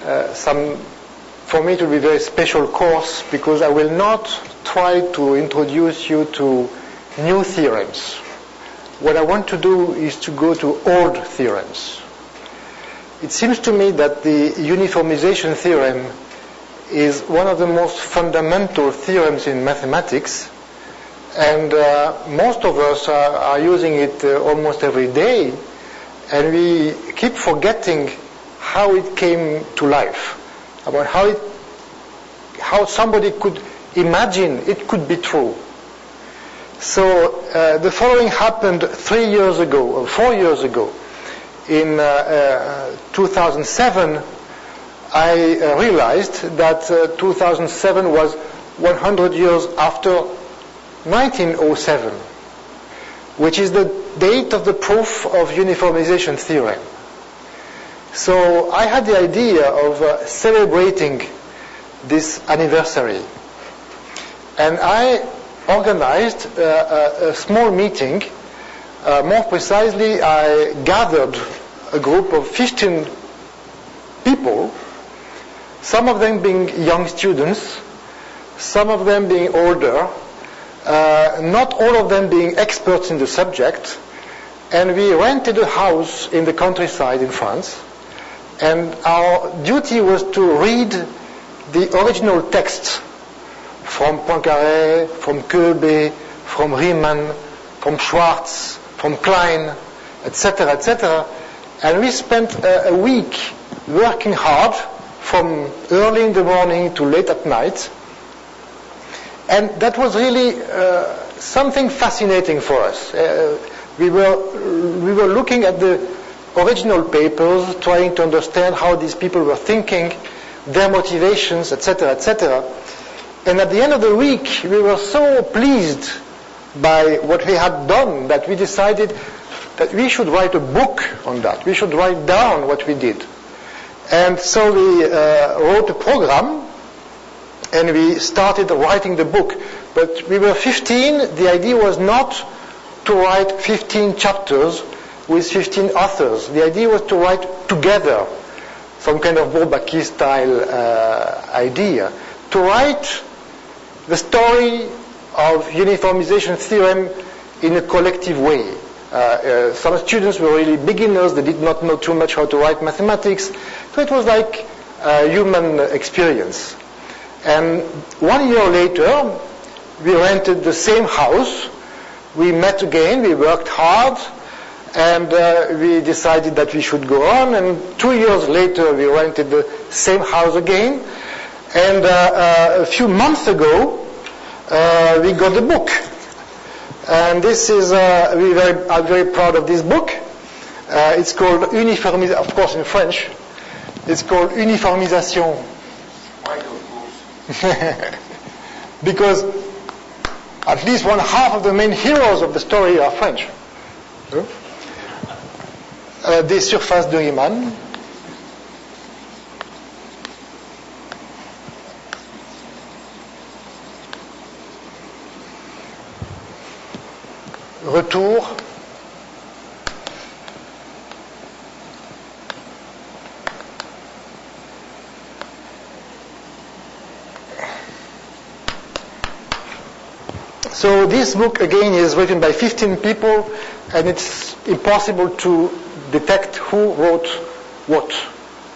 for me, it will be a very special course because I will not try to introduce you to new theorems. What I want to do is to go to old theorems. It seems to me that the uniformization theorem is one of the most fundamental theorems in mathematics, and most of us are using it almost every day, and we keep forgetting how it came to life, about how somebody could imagine it could be true. So the following happened 3 years ago, or 4 years ago. In 2007, I realized that 2007 was 100 years after 1907, which is the date of the proof of uniformization theorem. So I had the idea of celebrating this anniversary. And I organized a small meeting. More precisely, I gathered a group of 15 people, some of them being young students, some of them being older, not all of them being experts in the subject. And we rented a house in the countryside in France. And our duty was to read the original text from Poincaré, from Koebe, from Riemann, from Schwarz, from Klein, etc., etc. And we spent a week working hard from early in the morning to late at night. And that was really something fascinating for us. We were looking at the original papers, trying to understand how these people were thinking, their motivations, etc., etc. And at the end of the week, we were so pleased by what we had done that we decided that we should write a book on that. We should write down what we did. And so we wrote a program, and we started writing the book. But we were 15. The idea was not to write 15 chapters with 15 authors. The idea was to write together, some kind of Bourbaki style idea, to write the story of uniformization theorem in a collective way. Some students were really beginners. They did not know too much how to write mathematics. So it was like a human experience. And 1 year later, we rented the same house. We met again. We worked hard. And we decided that we should go on. And 2 years later, we rented the same house again. And a few months ago, we got the book. And this is, I'm very proud of this book. It's called Uniformisation, of course in French. It's called Uniformisation. Why those books? Because at least one half of the main heroes of the story are French. Des surfaces de Riemann. Retour. So this book again is written by 15 people, and it's impossible to detect who wrote what.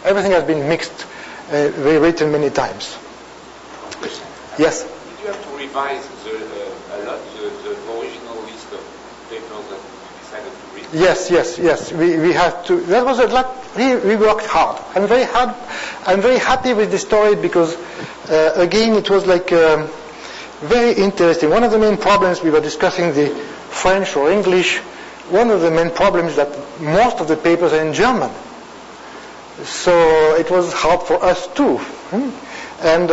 Everything has been mixed, rewritten many times. Yes? Did you have to revise a lot the original list of papers that you decided to read? Yes. We had to. That was a lot. We worked hard. I'm very happy with this story because, again, it was like very interesting. One of the main problems, we were discussing the French or English. One of the main problems is that most of the papers are in German. So it was hard for us too. And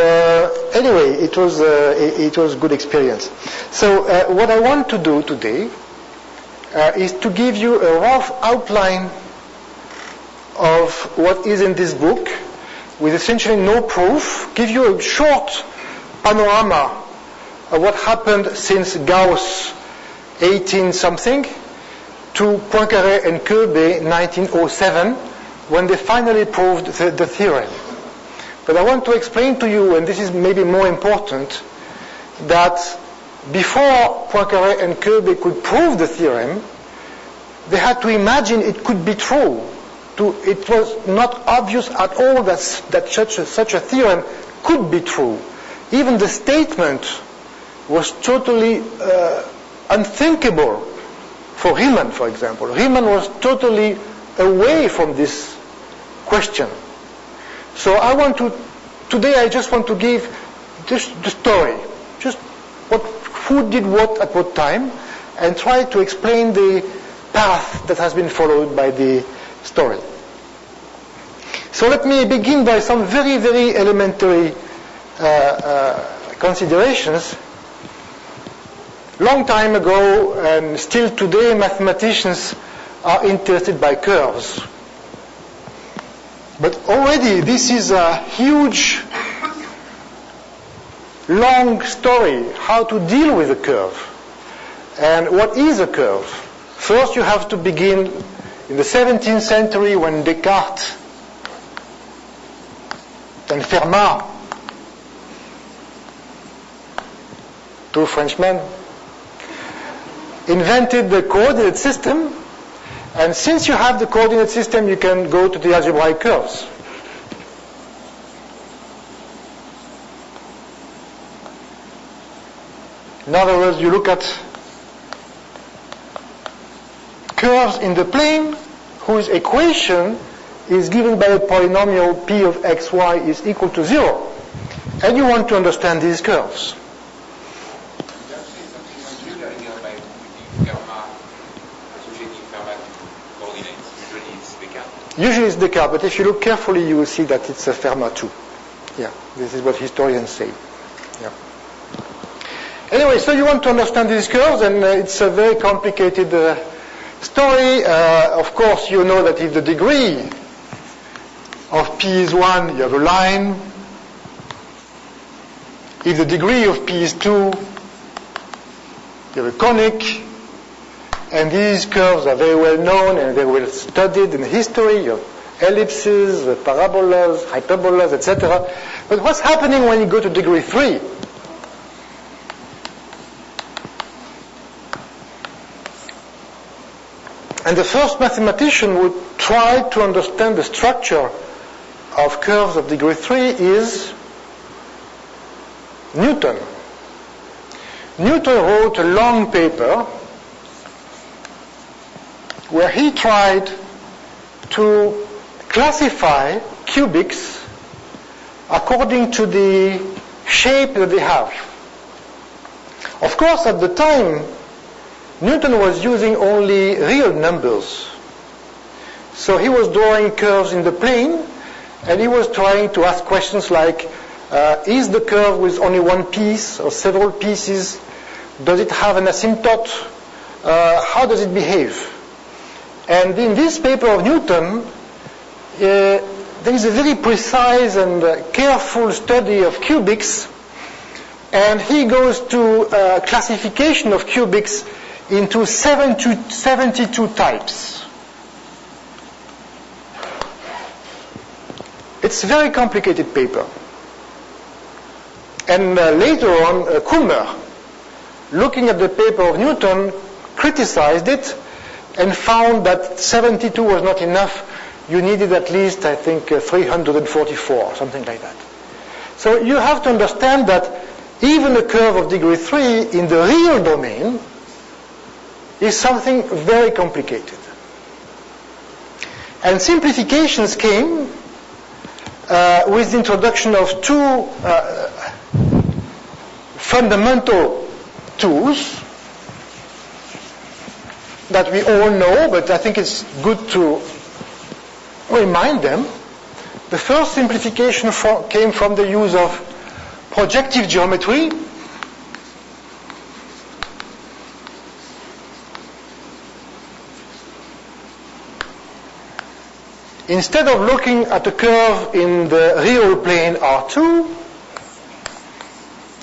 anyway, it was a good experience. So what I want to do today is to give you a rough outline of what is in this book, with essentially no proof, give you a short panorama of what happened since Gauss 18-something to Poincaré and Koebe 1907, when they finally proved the theorem. But I want to explain to you, and this is maybe more important, that before Poincaré and Kirby could prove the theorem, they had to imagine it could be true. It was not obvious at all that such a theorem could be true. Even the statement was totally unthinkable for Riemann, for example. Riemann was totally away from this question. So today I just want to give just the story, just who did what at what time, and try to explain the path that has been followed by the story. So let me begin by some very, very elementary considerations. Long time ago, and still today, mathematicians are interested by curves. But already this is a huge, long story, how to deal with a curve. And what is a curve? First you have to begin in the 17th century when Descartes and Fermat, two Frenchmen, invented the coordinate system. And since you have the coordinate system, you can go to the algebraic curves. In other words, you look at curves in the plane whose equation is given by a polynomial p of xy is equal to 0. And you want to understand these curves. Usually it's Descartes, but if you look carefully, you will see that it's a Fermat too. Yeah, this is what historians say. Yeah. Anyway, so you want to understand these curves, and it's a very complicated story. Of course, you know that if the degree of p is 1, you have a line. If the degree of p is 2, you have a conic. And these curves are very well known and very well studied in history. You have ellipses, parabolas, hyperbolas, etc. But what's happening when you go to degree 3? And the first mathematician who tried to understand the structure of curves of degree 3 is Newton. Newton wrote a long paper where he tried to classify cubics according to the shape that they have. Of course, at the time, Newton was using only real numbers. So he was drawing curves in the plane, and he was trying to ask questions like, is the curve with only one piece or several pieces? Does it have an asymptote? How does it behave? And in this paper of Newton, there is a very precise and careful study of cubics, and he goes to classification of cubics into 72 types. It's a very complicated paper. And later on, Kummer, looking at the paper of Newton, criticized it and found that 72 was not enough. You needed at least, I think, 344, something like that. So you have to understand that even a curve of degree 3 in the real domain is something very complicated. And simplifications came with the introduction of two fundamental tools that we all know, but I think it's good to remind them. The first simplification came from the use of projective geometry. Instead of looking at a curve in the real plane R2,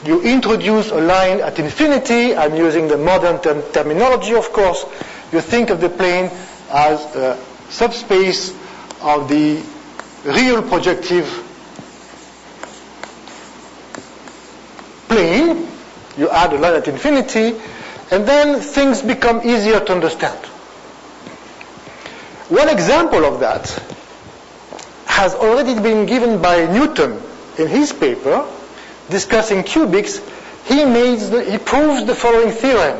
you introduce a line at infinity. I'm using the modern terminology, of course. You think of the plane as a subspace of the real projective plane, you add a line at infinity, and then things become easier to understand. One example of that has already been given by Newton in his paper discussing cubics. He proves the following theorem.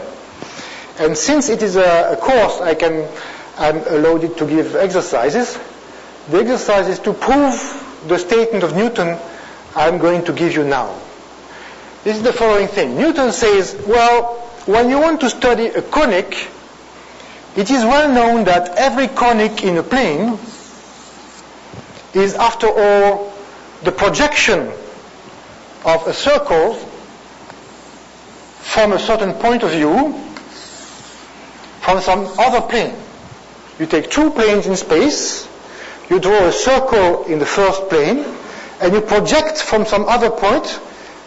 And since it is a course, I'm allowed to give exercises. The exercise is to prove the statement of Newton I'm going to give you now. This is the following thing. Newton says, well, when you want to study a conic, it is well known that every conic in a plane is, after all, the projection of a circle from a certain point of view from some other plane. You take two planes in space, you draw a circle in the first plane, and you project from some other point.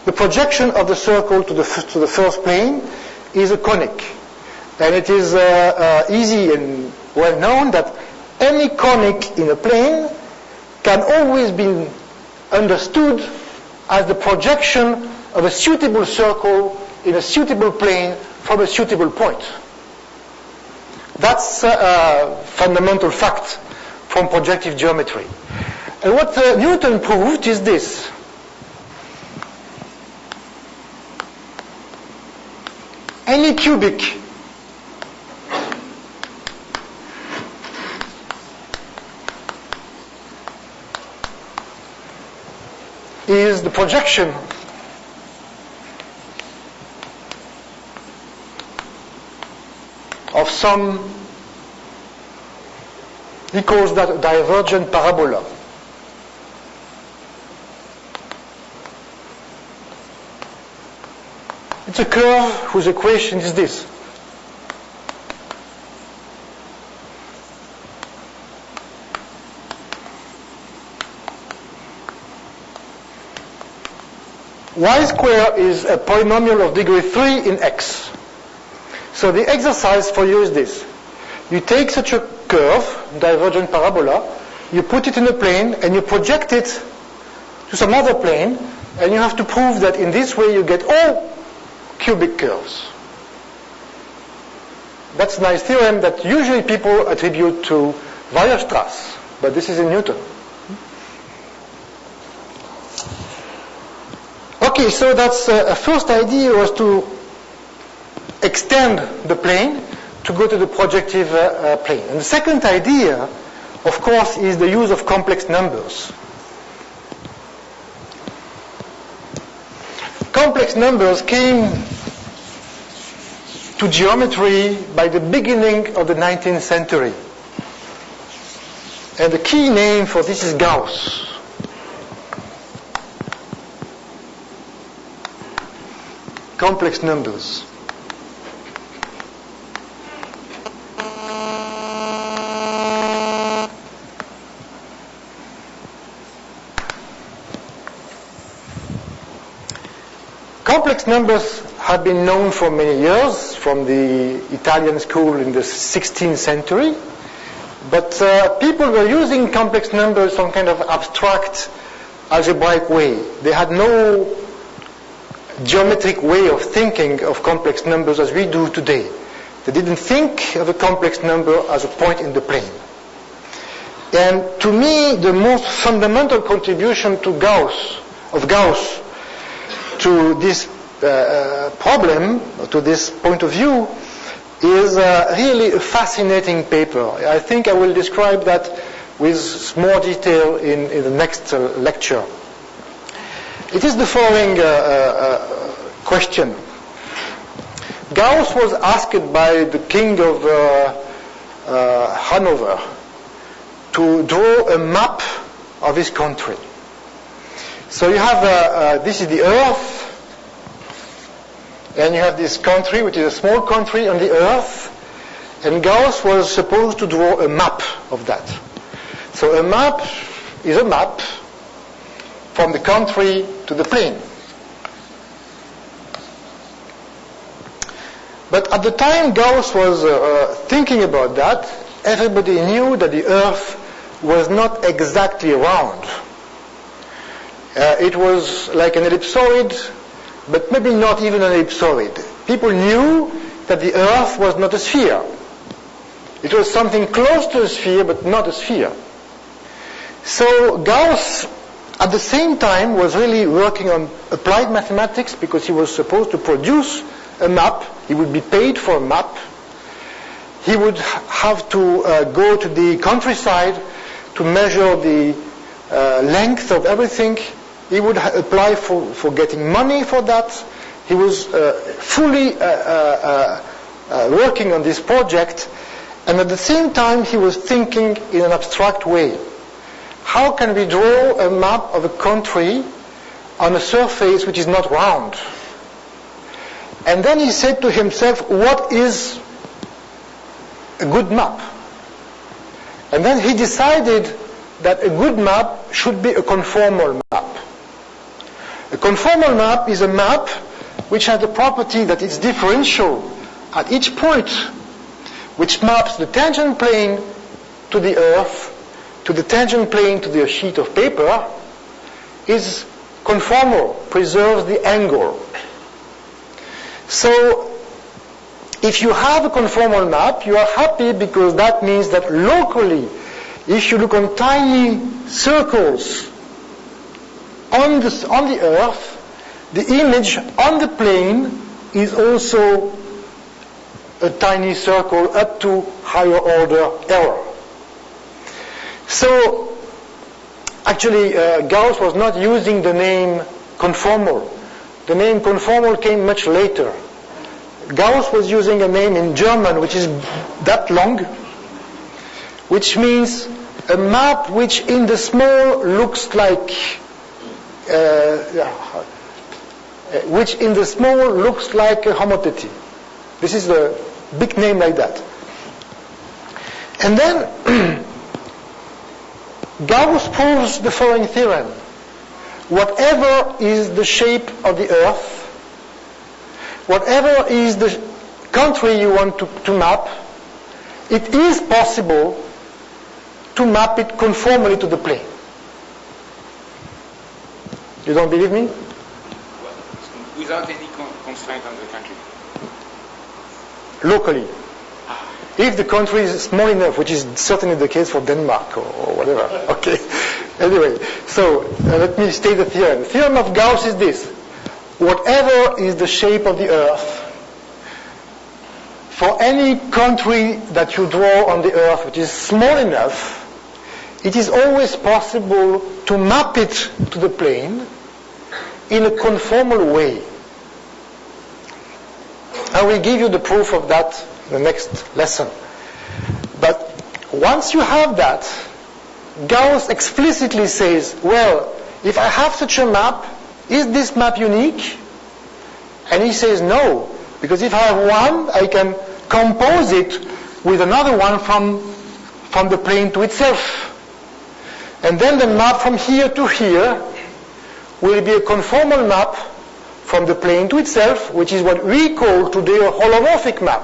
The projection of the circle to the first plane is a conic. And it is easy and well known that any conic in a plane can always be understood as the projection of a suitable circle in a suitable plane from a suitable point. That's a fundamental fact from projective geometry. And what Newton proved is this. Any cubic is the projection of some, he calls that a divergent parabola. It's a curve whose equation is this. Y squared is a polynomial of degree 3 in x. So the exercise for you is this. You take such a curve, divergent parabola, you put it in a plane, and you project it to some other plane, and you have to prove that in this way you get all cubic curves. That's a nice theorem that usually people attribute to Weierstrass, but this is in Newton. Okay, so that's a first idea was to extend the plane to go to the projective plane. And the second idea, of course, is the use of complex numbers. Complex numbers came to geometry by the beginning of the 19th century. And the key name for this is Gauss. Complex numbers. Complex numbers have been known for many years from the Italian school in the 16th century, but people were using complex numbers some kind of abstract algebraic way. They had no geometric way of thinking of complex numbers as we do today. They didn't think of a complex number as a point in the plane. And to me, the most fundamental contribution to Gauss to this problem, to this point of view, is really a fascinating paper. I think I will describe that with more detail in the next lecture. It is the following question. Gauss was asked by the king of Hanover to draw a map of his country. So you have, this is the Earth, and you have this country, which is a small country on the Earth, and Gauss was supposed to draw a map of that. So a map is a map from the country to the plane. But at the time Gauss was thinking about that, everybody knew that the Earth was not exactly round. It was like an ellipsoid but maybe not even an ellipsoid. People knew that the Earth was not a sphere. It was something close to a sphere, but not a sphere. So Gauss, at the same time, was really working on applied mathematics because he was supposed to produce a map. He would be paid for a map. He would have to go to the countryside to measure the length of everything. He would apply for getting money for that. He was fully working on this project, and at the same time he was thinking in an abstract way. How can we draw a map of a country on a surface which is not round? And then he said to himself, what is a good map? And then he decided that a good map should be a conformal map. A conformal map is a map which has the property that it's differential at each point, which maps the tangent plane to the Earth, to the tangent plane to the sheet of paper, is conformal, preserves the angle. So if you have a conformal map, you are happy because that means that locally, if you look on tiny circles on the Earth, the image on the plane is also a tiny circle up to higher order error. So actually Gauss was not using the name conformal. The name conformal came much later. Gauss was using a name in German which is that long, which means a map which in the small looks like a homotety. This is a big name like that. And then Gauss proves the following theorem. Whatever is the shape of the Earth, whatever is the country you want to map, it is possible to map it conformally to the plane. You don't believe me? Without any constraint on the country? Locally. If the country is small enough, which is certainly the case for Denmark or whatever. Okay. Anyway, so let me state the theorem. The theorem of Gauss is this. Whatever is the shape of the Earth, for any country that you draw on the Earth which is small enough, it is always possible to map it to the plane in a conformal way. I will give you the proof of that in the next lesson. But once you have that, Gauss explicitly says, well, if I have such a map, is this map unique? And he says no, because if I have one, I can compose it with another one from the plane to itself. And then the map from here to here will be a conformal map from the plane to itself, which is what we call today a holomorphic map.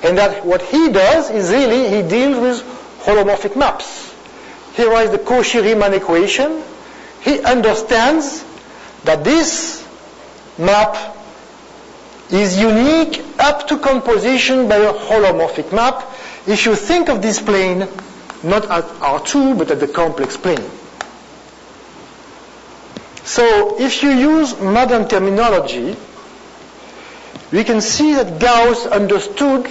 And that what he does is really he deals with holomorphic maps. Here is the Cauchy-Riemann equation. He understands that this map is unique up to composition by a holomorphic map if you think of this plane not at R2 but at the complex plane. So if you use modern terminology, we can see that Gauss understood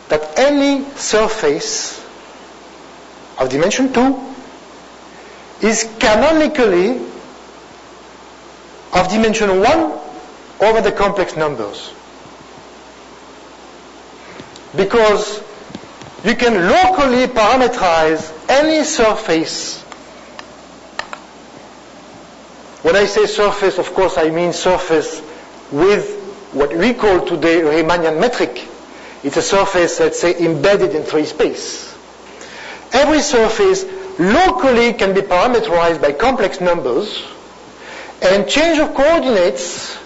that any surface of dimension 2 is canonically of dimension 1 over the complex numbers. Because you can locally parameterize any surface. When I say surface, of course, I mean surface with what we call today Riemannian metric. It's a surface, let's say, embedded in 3 space. Every surface locally can be parameterized by complex numbers, and change of coordinates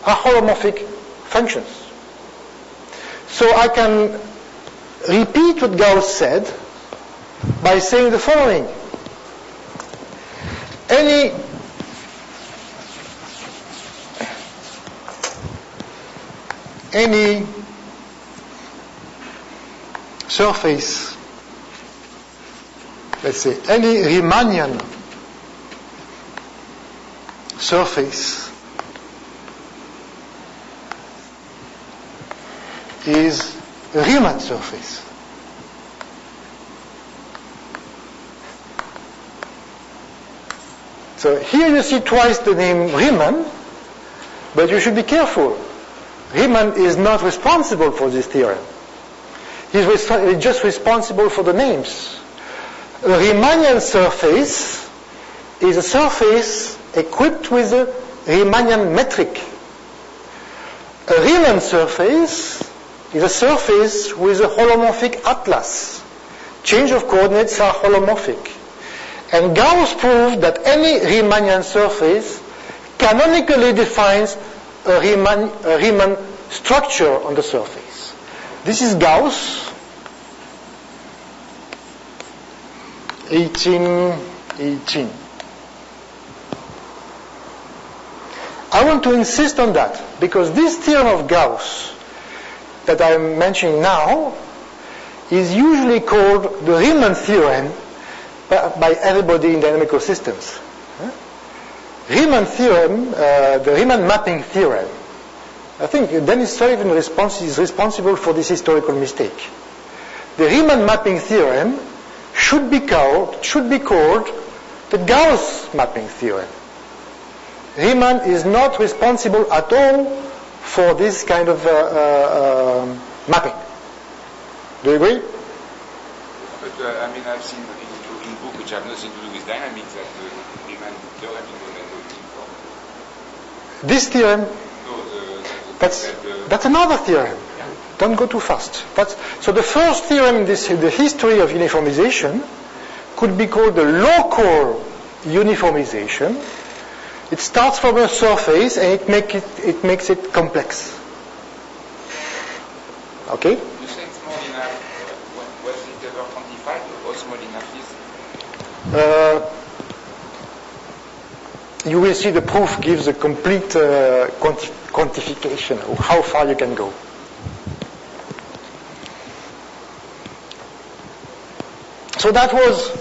are holomorphic functions. So I can repeat what Gauss said by saying the following. Any any surface, let's say any Riemannian surface is a Riemann surface. So here you see twice the name Riemann, but you should be careful. Riemann is not responsible for this theorem. He's just responsible for the names. A Riemannian surface is a surface equipped with a Riemannian metric. A Riemann surface is a surface with a holomorphic atlas. Change of coordinates are holomorphic. And Gauss proved that any Riemannian surface canonically defines a Riemann structure on the surface. This is Gauss, 1818. I want to insist on that because this theorem of Gauss that I'm mentioning now is usually called the Riemann theorem by everybody in dynamical systems. Riemann theorem, the Riemann mapping theorem, I think Dennis Sullivan is responsible for this historical mistake. The Riemann mapping theorem should be called the Gauss mapping theorem. Riemann is not responsible at all for this kind of mapping. Do you agree? But I mean, I've seen in books which have nothing to do with dynamics that the Riemann theorem is what I'm looking for. This theorem? No, that's another theorem. Yeah. Don't go too fast. So the first theorem in the history of uniformization could be called the local uniformization. It starts from a surface and it makes it complex. Okay? You say it's small enough. Was it ever quantified how small enough is? You will see the proof gives a complete quantification of how far you can go. So that was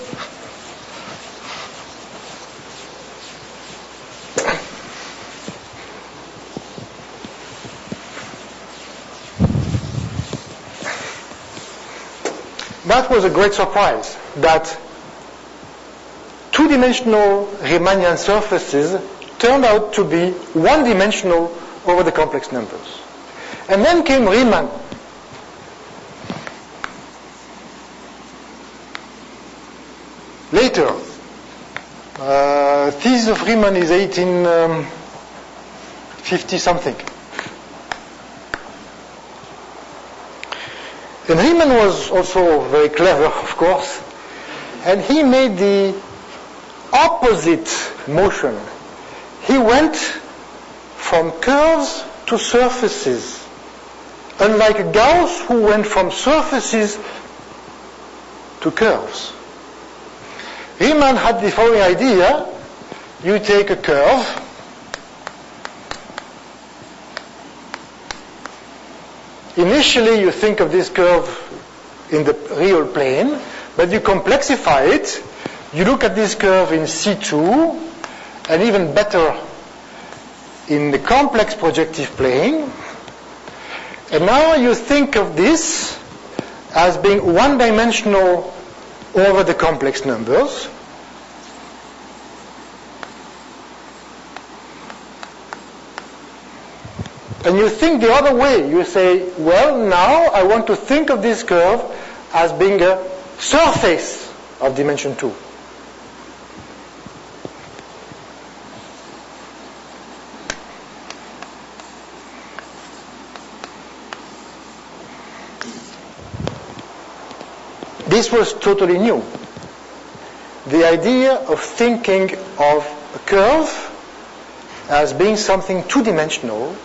a great surprise that two-dimensional Riemannian surfaces turned out to be one-dimensional over the complex numbers. And then came Riemann. Later, thesis of Riemann is 1850-something. And Riemann was also very clever, of course, and he made the opposite motion. He went from curves to surfaces, unlike Gauss, who went from surfaces to curves. Riemann had the following idea. You take a curve, initially you think of this curve in the real plane, but you complexify it. You look at this curve in C2, and even better in the complex projective plane. And now you think of this as being one-dimensional over the complex numbers. And you think the other way. You say, well, now I want to think of this curve as being a surface of dimension 2. This was totally new. The idea of thinking of a curve as being something two-dimensional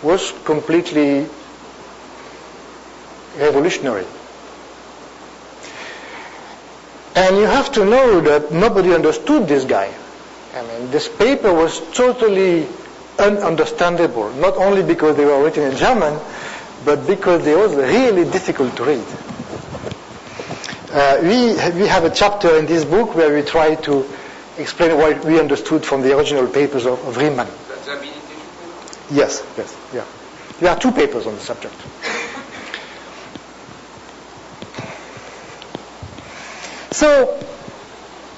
was completely revolutionary. And you have to know that nobody understood this guy. I mean, this paper was totally ununderstandable, not only because they were written in German, but because they were really difficult to read. We have a chapter in this book where we try to explain what we understood from the original papers of Riemann. That's habilitation? Yes, yeah. There are 2 papers on the subject. So,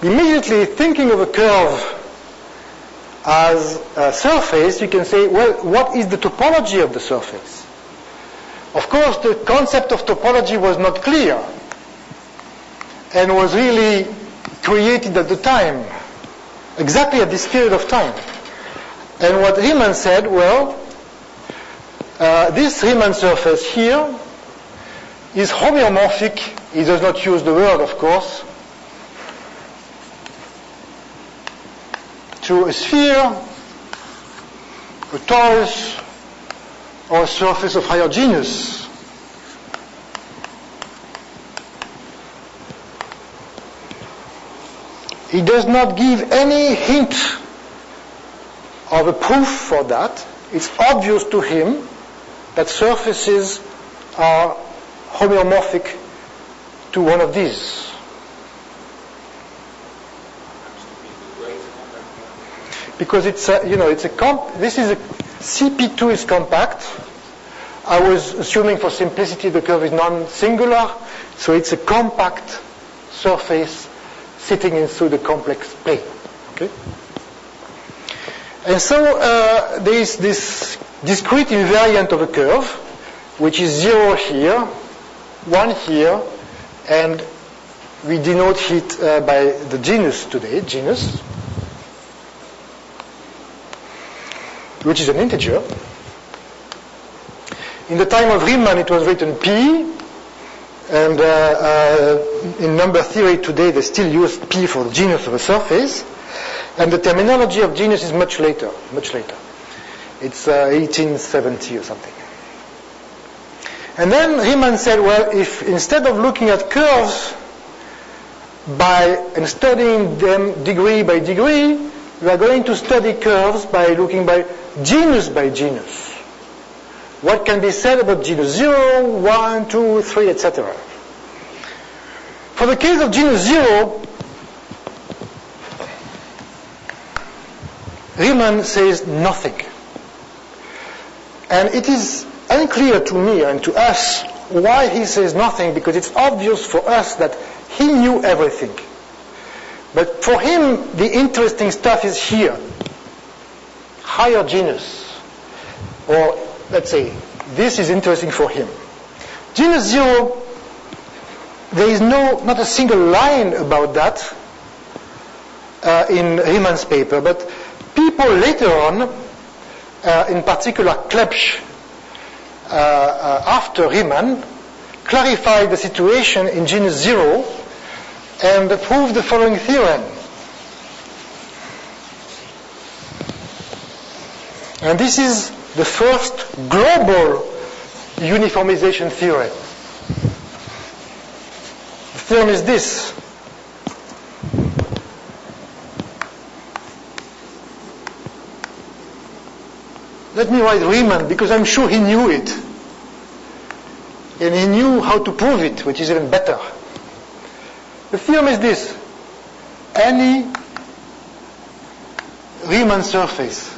immediately thinking of a curve as a surface, you can say, well, what is the topology of the surface? Of course, the concept of topology was not clear and was really created at the time, exactly at this period of time. And what Riemann said, well, this Riemann surface here is homeomorphic. He does not use the word, of course, to a sphere, a torus, or a surface of higher genus. He does not give any hint of a proof for that. It's obvious to him that surfaces are homeomorphic to one of these. Because it's a, this is a CP2 is compact. I was assuming for simplicity the curve is non-singular, so it's a compact surface sitting into the complex plane. Okay? And so there is this discrete invariant of a curve, which is 0 here, 1 here, and we denote it by the genus today, genus, which is an integer. In the time of Riemann, it was written P, and in number theory today, they still use P for the genus of a surface, and the terminology of genus is much later. It's 1870 or something. And then Riemann said, well, if instead of looking at curves and studying them degree by degree, we are going to study curves by looking by genus, what can be said about genus 0, 1, 2, 3, etc. For the case of genus 0, Riemann says nothing. And it is unclear to me and to us why he says nothing, because it's obvious for us that he knew everything. But for him, the interesting stuff is here. Higher genus. Or, let's say, this is interesting for him. Genus 0, there is not a single line about that in Riemann's paper, but people later on, in particular Klebsch, after Riemann, clarified the situation in genus 0 and proved the following theorem. And this is the first global uniformization theorem. The theorem is this. Let me write Riemann, because I'm sure he knew it. And he knew how to prove it, which is even better. The theorem is this. Any Riemann surface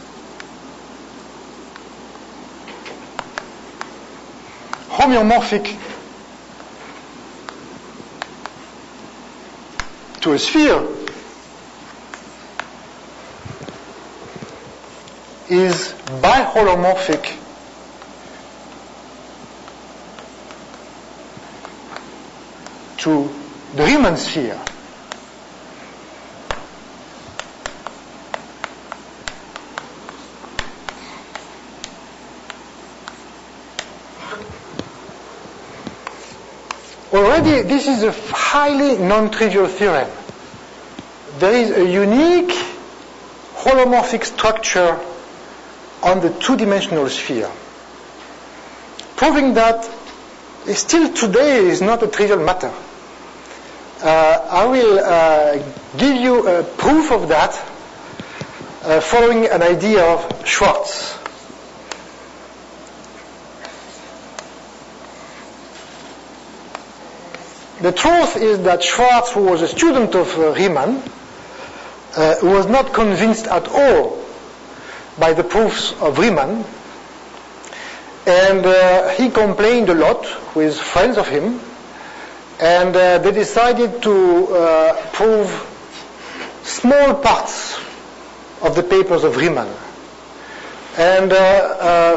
homeomorphic to a sphere is biholomorphic to the Riemann sphere. Already, this is a highly non-trivial theorem. There is a unique holomorphic structure on the two-dimensional sphere. Proving that still today is not a trivial matter. I will give you a proof of that following an idea of Schwartz. The truth is that Schwartz, who was a student of Riemann, was not convinced at all by the proofs of Riemann, and he complained a lot with friends of him, and they decided to prove small parts of the papers of Riemann. And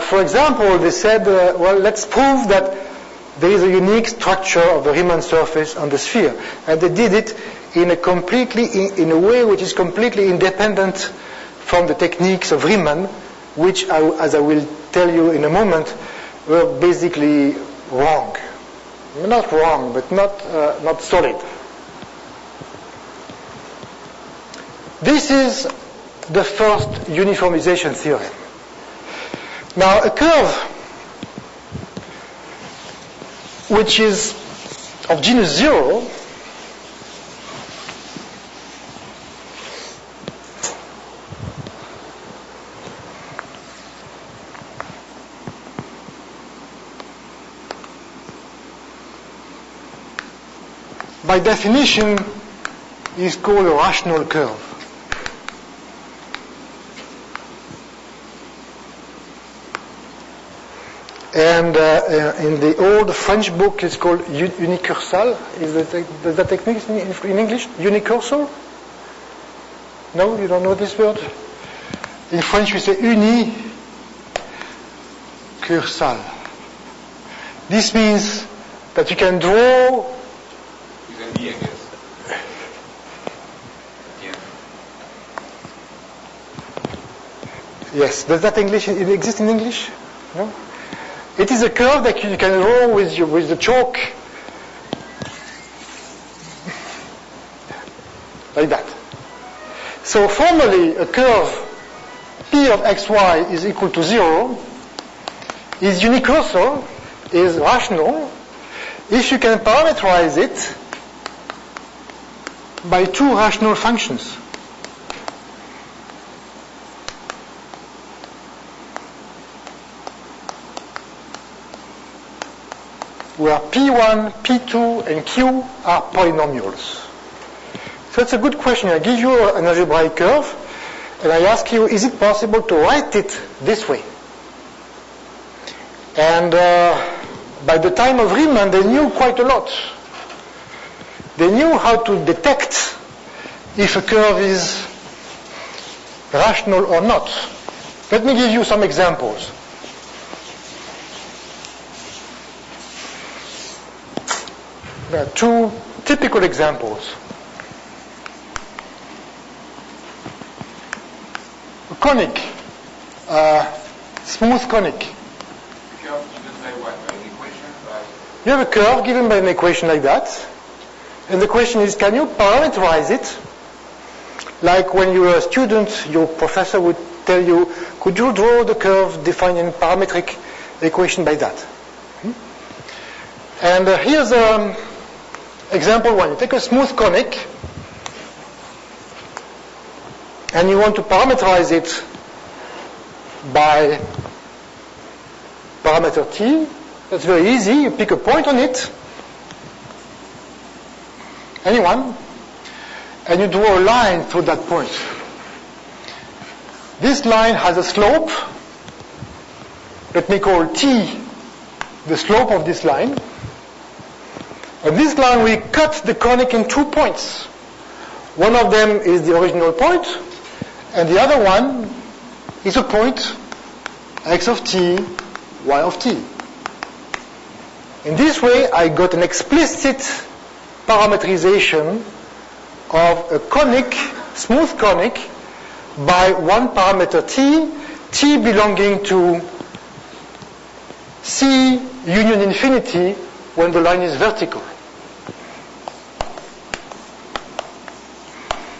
for example, they said, well, let's prove that there is a unique structure of the Riemann surface on the sphere. And they did it in a way which is completely independent from the techniques of Riemann, which, as I will tell you in a moment, were basically wrong. Not wrong, but not solid. This is the first uniformization theorem. Now, a curve which is of genus 0 by definition is called a rational curve. And in the old French book, it's called unicursal. Is that technique in English? Unicursal? No, you don't know this word? In French, we say unicursal. This means that you can draw. With an E, I guess. Yeah. Yes. Does that exist in English? No? It is a curve that you can draw with the chalk, like that. So formally, a curve P of xy is equal to 0 is unicursal, is rational, if you can parameterize it by two rational functions. Where P1, P2, and Q are polynomials. So it's a good question. I give you an algebraic curve, and I ask you, is it possible to write it this way? And by the time of Riemann, they knew quite a lot. They knew how to detect if a curve is rational or not. Let me give you some examples. There are two typical examples. A conic, smooth conic. Curve given by what? By an equation? You have a curve given by an equation like that, and the question is, can you parameterize it? Like when you were a student, your professor would tell you, could you draw the curve defining parametric equation by that? And here's example one. You take a smooth conic, and you want to parameterize it by parameter t. That's very easy. You pick a point on it, anyone, and you draw a line through that point. This line has a slope. Let me call t the slope of this line. And this line, we cut the conic in 2 points. One of them is the original point, and the other one is a point x of t, y of t. In this way, I got an explicit parametrization of a conic, smooth conic, by one parameter t, t belonging to c union infinity when the line is vertical.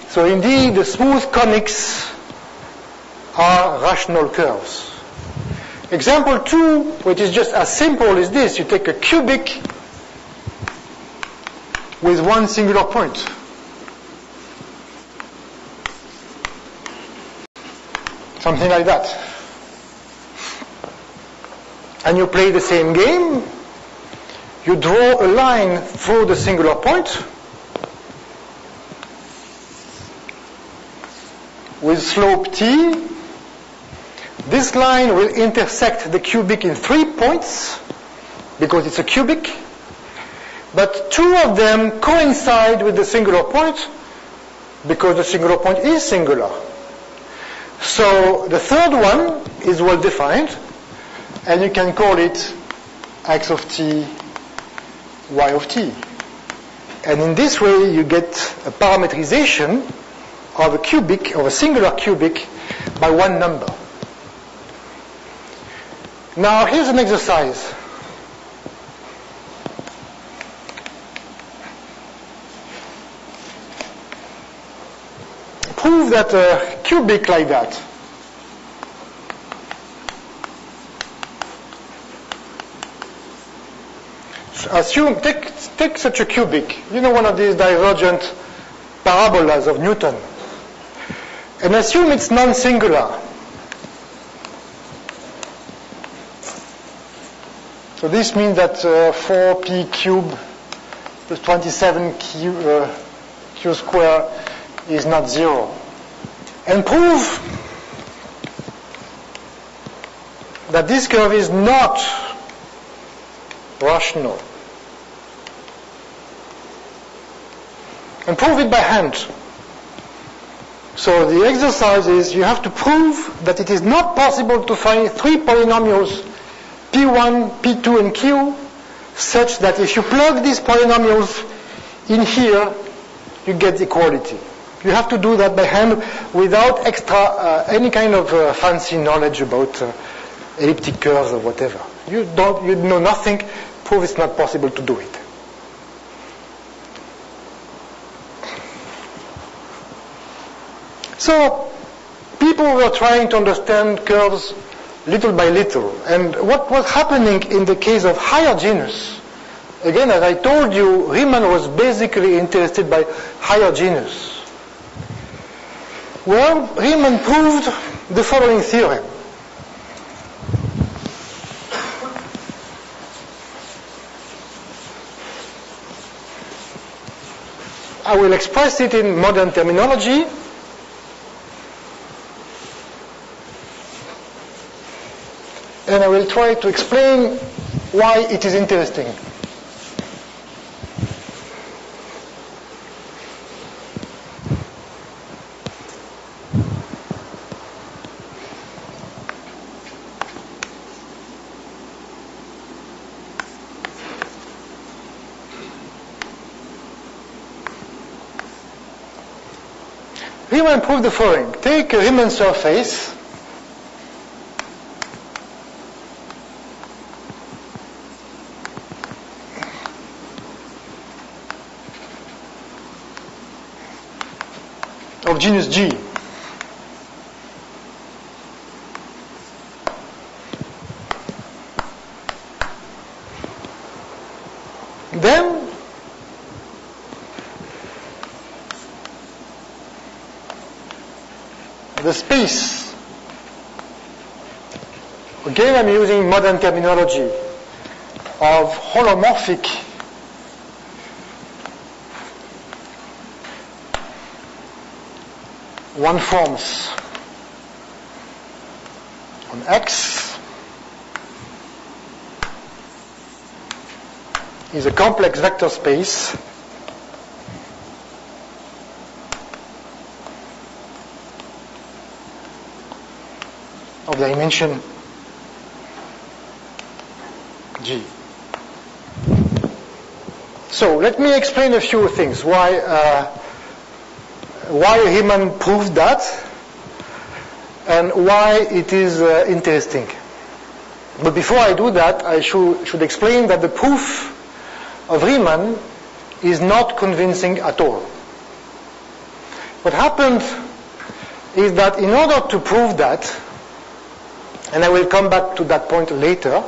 So indeed, the smooth conics are rational curves. Example 2, which is just as simple as this. You take a cubic with one singular point. Something like that. And you play the same game. You draw a line through the singular point with slope t. This line will intersect the cubic in 3 points because it's a cubic, but 2 of them coincide with the singular point because the singular point is singular. So the third one is well defined, and you can call it x of t, y of t. And in this way you get a parametrization of a cubic, of a singular cubic, by one number. Now here's an exercise. Prove that a cubic like that assume, take such a cubic, one of these divergent parabolas of Newton, and assume it's non-singular. So this means that 4p cubed plus 27q squared is not 0. And prove that this curve is not rational. And prove it by hand. So the exercise is you have to prove that it is not possible to find 3 polynomials P1, P2, and Q such that if you plug these polynomials in here, you get equality. You have to do that by hand without any kind of fancy knowledge about elliptic curves or whatever. You know nothing, prove it's not possible to do it. So people were trying to understand curves little by little. And what was happening in the case of higher genus, again, as I told you, Riemann was basically interested by higher genus. Well, Riemann proved the following theorem. I will express it in modern terminology. And I will try to explain why it is interesting. Riemann proved the following. Take a Riemann surface of genus G. Then the space, again I'm using modern terminology, of holomorphic one forms on X is a complex vector space of dimension G. So let me explain a few things why Riemann proved that and why it is interesting. But before I do that, I should explain that the proof of Riemann is not convincing at all. What happened is that in order to prove that, and I will come back to that point later,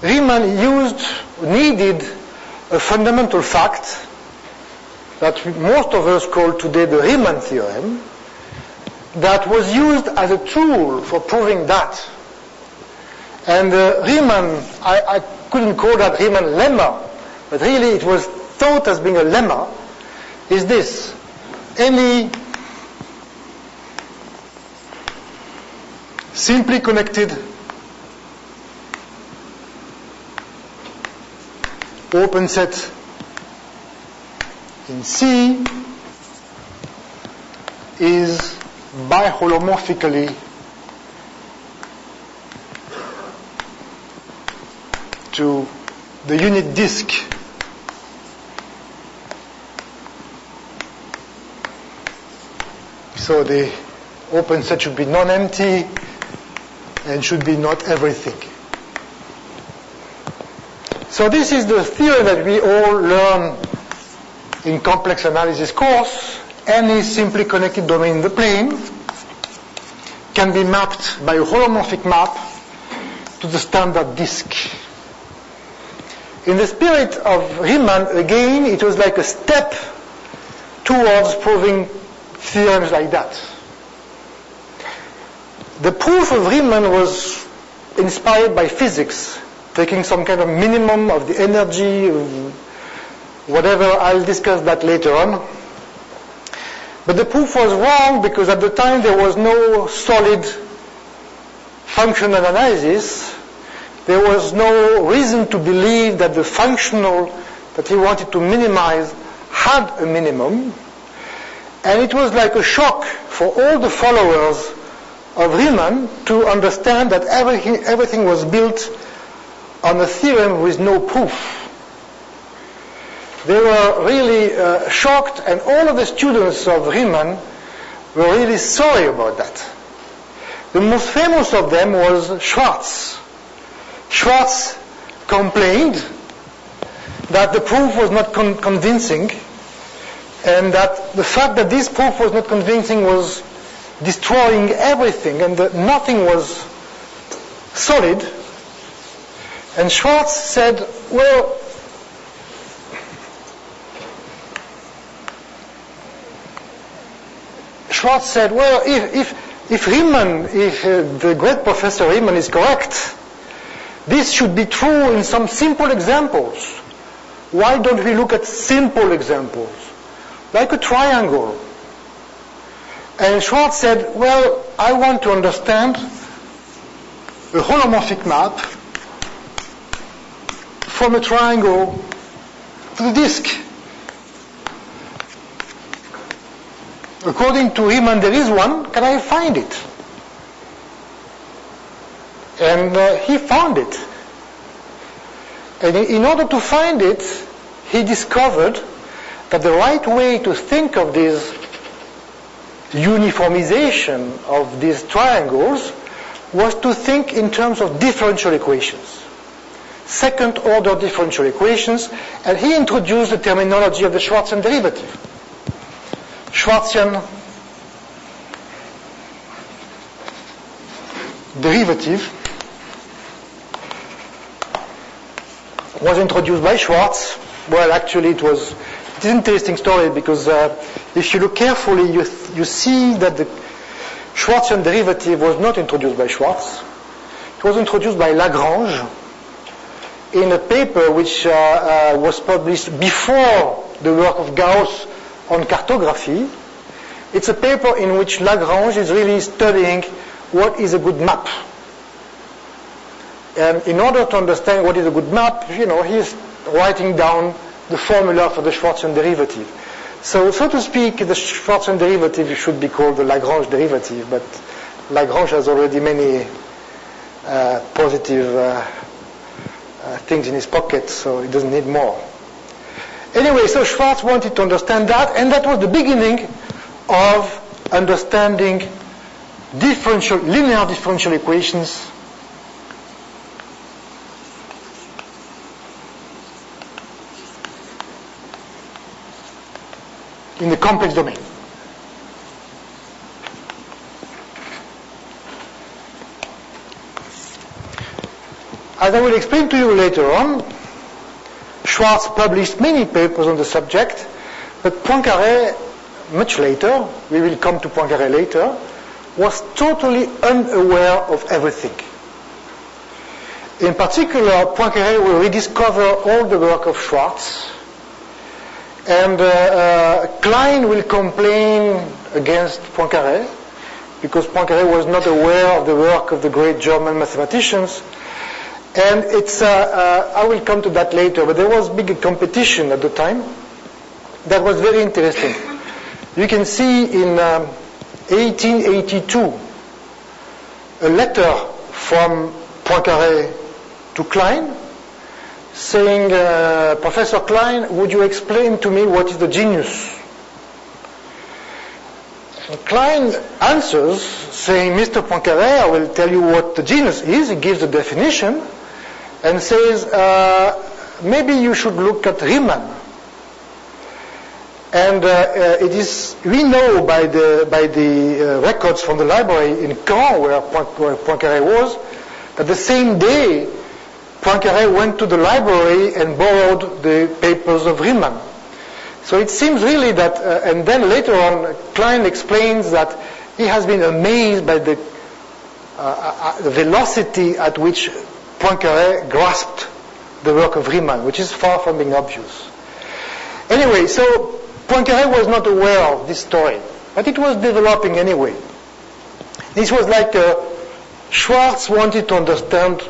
Riemann needed a fundamental fact that most of us call today the Riemann Theorem, that was used as a tool for proving that. And Riemann, I couldn't call that Riemann lemma, but really it was thought as being a lemma, is this. Any simply connected open set in C is biholomorphically to the unit disk so the open set should be non-empty and should be not everything. So this is the theory that we all learn in complex analysis course. Any simply connected domain in the plane can be mapped by a holomorphic map to the standard disk. In the spirit of Riemann, again, it was like a step towards proving theorems like that. The proof of Riemann was inspired by physics, taking some kind of minimum of the energy, whatever. I'll discuss that later on. But the proof was wrong because at the time there was no solid functional analysis. There was no reason to believe that the functional that he wanted to minimize had a minimum. And it was like a shock for all the followers of Riemann to understand that everything was built on a theorem with no proof. They were really shocked, and all of the students of Riemann were really sorry about that. The most famous of them was Schwarz. Schwarz complained that the proof was not convincing, and that the fact that this proof was not convincing was destroying everything, and that nothing was solid. And Schwarz said, well, if Riemann, if the great Professor Riemann is correct, this should be true in some simple examples. Why don't we look at simple examples, like a triangle? And Schwarz said, well, I want to understand a holomorphic map from a triangle to the disk. According to Riemann, there is one. Can I find it? And he found it. And in order to find it, he discovered that the right way to think of this uniformization of these triangles was to think in terms of differential equations, second order differential equations, and he introduced the terminology of the Schwarzian derivative. Schwarzian derivative was introduced by Schwarz. Well, actually it is an interesting story because if you look carefully, you see that the Schwarzian derivative was not introduced by Schwarz. It was introduced by Lagrange in a paper which was published before the work of Gauss on cartography. It's a paper in which Lagrange is really studying what is a good map. And in order to understand what is a good map, he's writing down the formula for the Schwarzian derivative. So to speak, the Schwarzian derivative should be called the Lagrange derivative, but Lagrange has already many positive things in his pocket, so he doesn't need more. Anyway, so Schwarz wanted to understand that, and that was the beginning of understanding linear differential equations in the complex domain. As I will explain to you later on, Schwarz published many papers on the subject, but Poincaré, much later, we will come to Poincaré later, was totally unaware of everything. In particular, Poincaré will rediscover all the work of Schwarz, and Klein will complain against Poincaré because Poincaré was not aware of the work of the great German mathematicians. And I will come to that later, but there was big competition at the time that was very interesting. You can see in 1882 a letter from Poincaré to Klein saying, Professor Klein, would you explain to me what is the genius? And Klein answers saying, Mr. Poincaré, I will tell you what the genius is. He gives the definition and says, maybe you should look at Riemann. And we know by the records from the library in Caen, where Poincaré was, that the same day Poincaré went to the library and borrowed the papers of Riemann. So it seems really that, and then later on, Klein explains that he has been amazed by the velocity at which Poincaré grasped the work of Riemann, which is far from being obvious. Anyway, so Poincaré was not aware of this story, but it was developing anyway. This was like Schwarz wanted to understand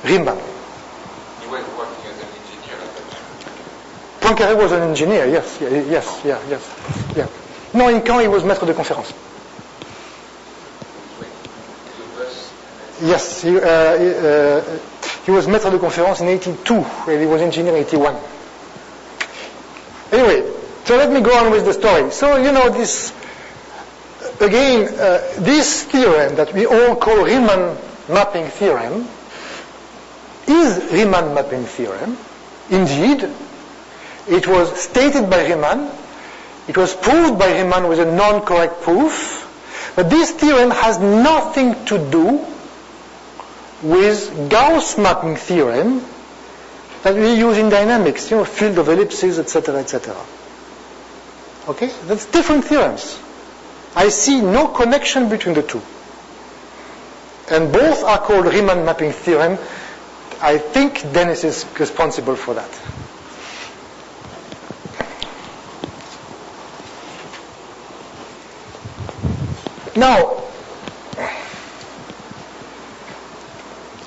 Riemann. He was working as an engineer at that time. Poincaré was an engineer, yes. No, in Caen he was maître de conférence. Yes, he was maître de conférence in 82, and he was engineer in 81. Anyway, so let me go on with the story. So, you know, this theorem that we all call Riemann mapping theorem is Riemann mapping theorem. Indeed, it was stated by Riemann. It was proved by Riemann with a non-correct proof. But this theorem has nothing to do with Gauss mapping theorem that we use in dynamics, you know, field of ellipses, etc., etc. Okay? That's different theorems. I see no connection between the two. And both are called Riemann mapping theorem. I think Dennis is responsible for that. Now,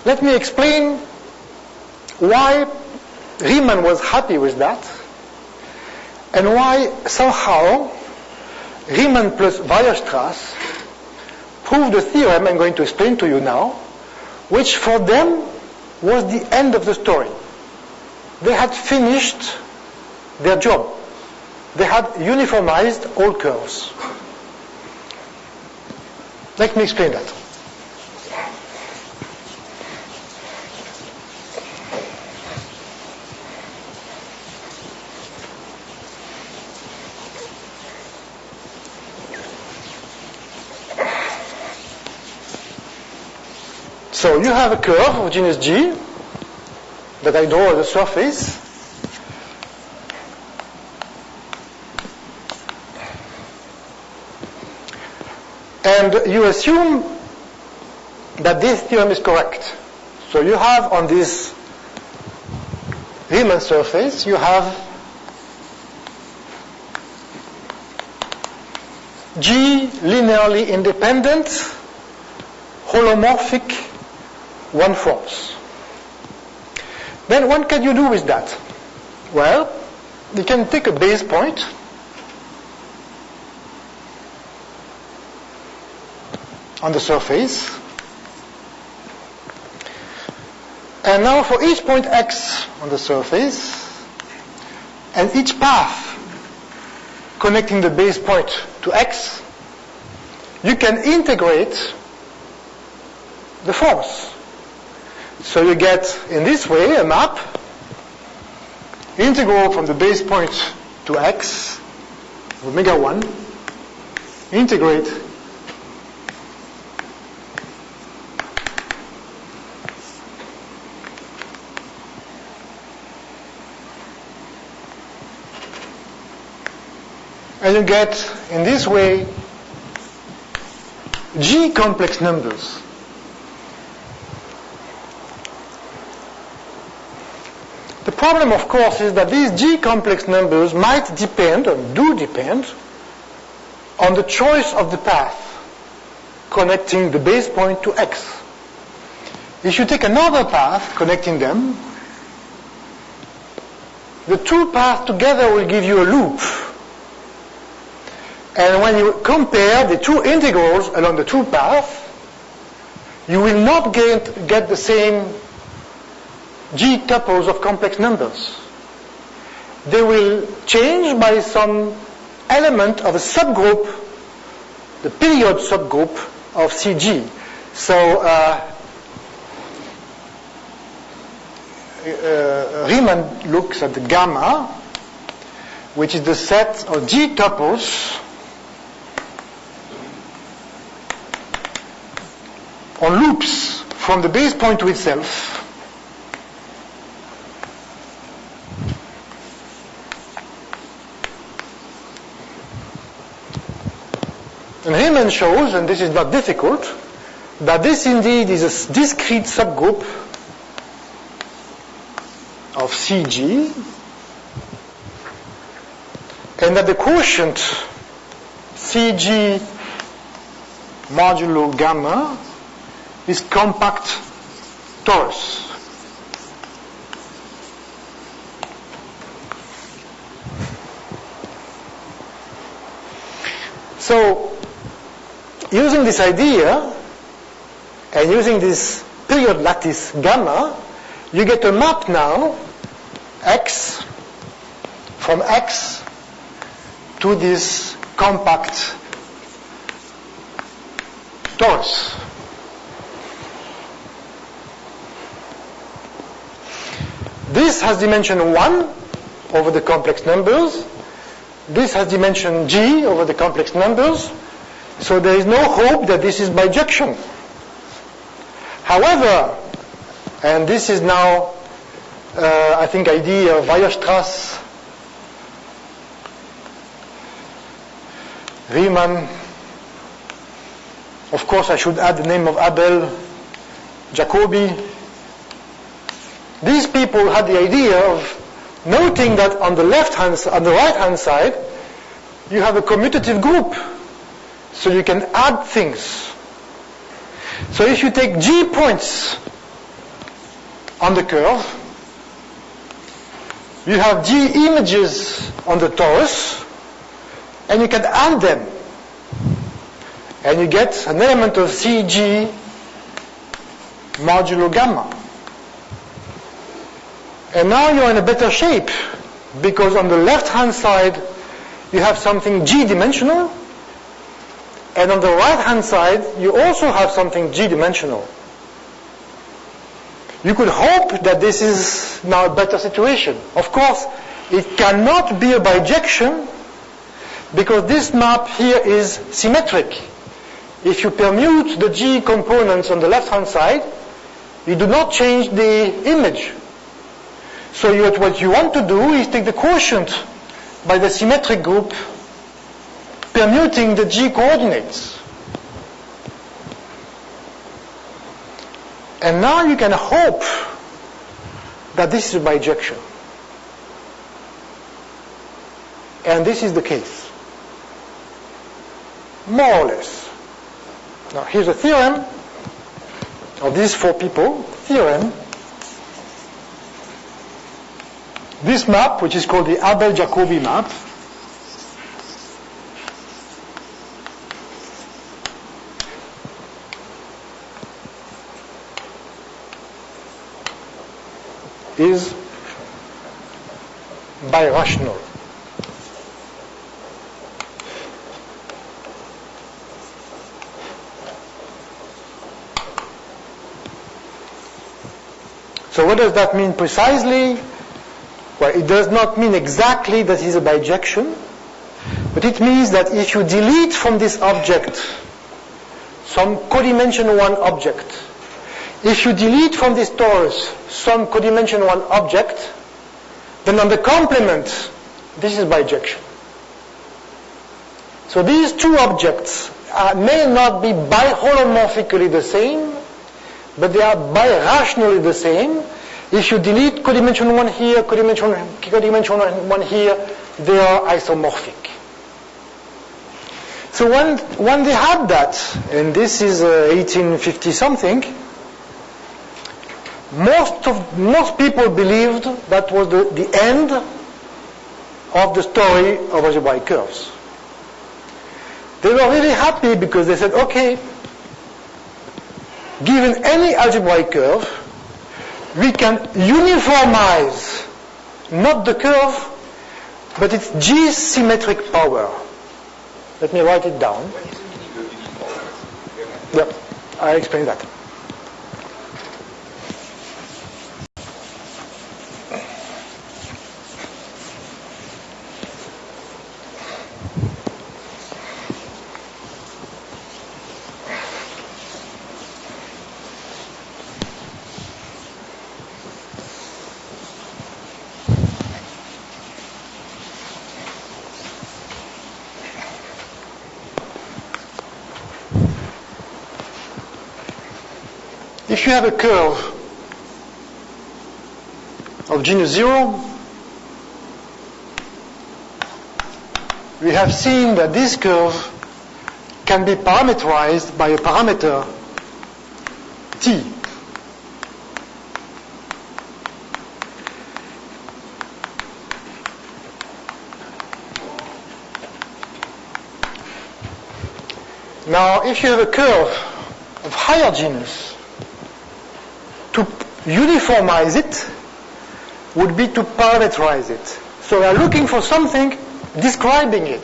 let me explain why Riemann was happy with that, and why somehow Riemann plus Weierstrass proved a theorem I'm going to explain to you now, which for them was the end of the story. They had finished their job. They had uniformized all curves. Let me explain that. So you have a curve of genus G that I draw as a surface. And you assume that this theorem is correct. So you have on this Riemann surface, you have G linearly independent, holomorphic one-fourth. Then what can you do with that? Well, you can take a base point on the surface, and now for each point x on the surface and each path connecting the base point to x, you can integrate the force. So you get, in this way, a map, integral from the base point to x, omega 1, integrate and you get, in this way, G complex numbers. The problem, of course, is that these G complex numbers might depend, or do depend, on the choice of the path connecting the base point to X. If you take another path connecting them, the two paths together will give you a loop. And when you compare the two integrals along the two paths, you will not get the same G tuples of complex numbers. They will change by some element of a subgroup, the period subgroup of CG. So Riemann looks at the gamma, which is the set of G tuples on loops from the base point to itself. And Riemann shows, and this is not difficult, that this indeed is a discrete subgroup of CG, and that the quotient CG modulo gamma is compact torus. So, using this idea and using this period lattice gamma, you get a map now, X, from X to this compact torus. This has dimension 1 over the complex numbers. This has dimension G over the complex numbers. So there is no hope that this is bijection. However, and this is now, I think, idea of Weierstrass, Riemann. Of course, I should add the name of Abel, Jacobi. These people had the idea of noting that on the right-hand side, you have a commutative group. So you can add things. So if you take G points on the curve, you have G images on the torus, and you can add them. And you get an element of CG modulo gamma. And now you're in a better shape, because on the left-hand side, you have something G-dimensional, and on the right-hand side, you also have something G-dimensional. You could hope that this is now a better situation. Of course, it cannot be a bijection, because this map here is symmetric. If you permute the G components on the left-hand side, you do not change the image. So what you want to do is take the quotient by the symmetric group, permuting the G coordinates. And now you can hope that this is a bijection. And this is the case. More or less. Now here's a theorem of these four people. Theorem. This map, which is called the Abel-Jacobi map, is birational. So what does that mean precisely? Well, it does not mean exactly that it is a bijection, but it means that if you delete from this object some codimension 1 object, if you delete from this torus some codimension 1 object, then on the complement, this is bijection. So these two objects may not be biholomorphically the same, but they are birationally the same. If you delete codimension 1 here, codimension 1 here, they are isomorphic. So when they had that, and this is 1850 something, most people believed that was the end of the story of algebraic curves. They were really happy because they said, okay, given any algebraic curve, we can uniformize not the curve, but its G's symmetric power. Let me write it down. Yep, I'll explain that. If you have a curve of genus 0, we have seen that this curve can be parameterized by a parameter t. Now, if you have a curve of higher genus, to uniformize it would be to parameterize it. So we are looking for something describing it.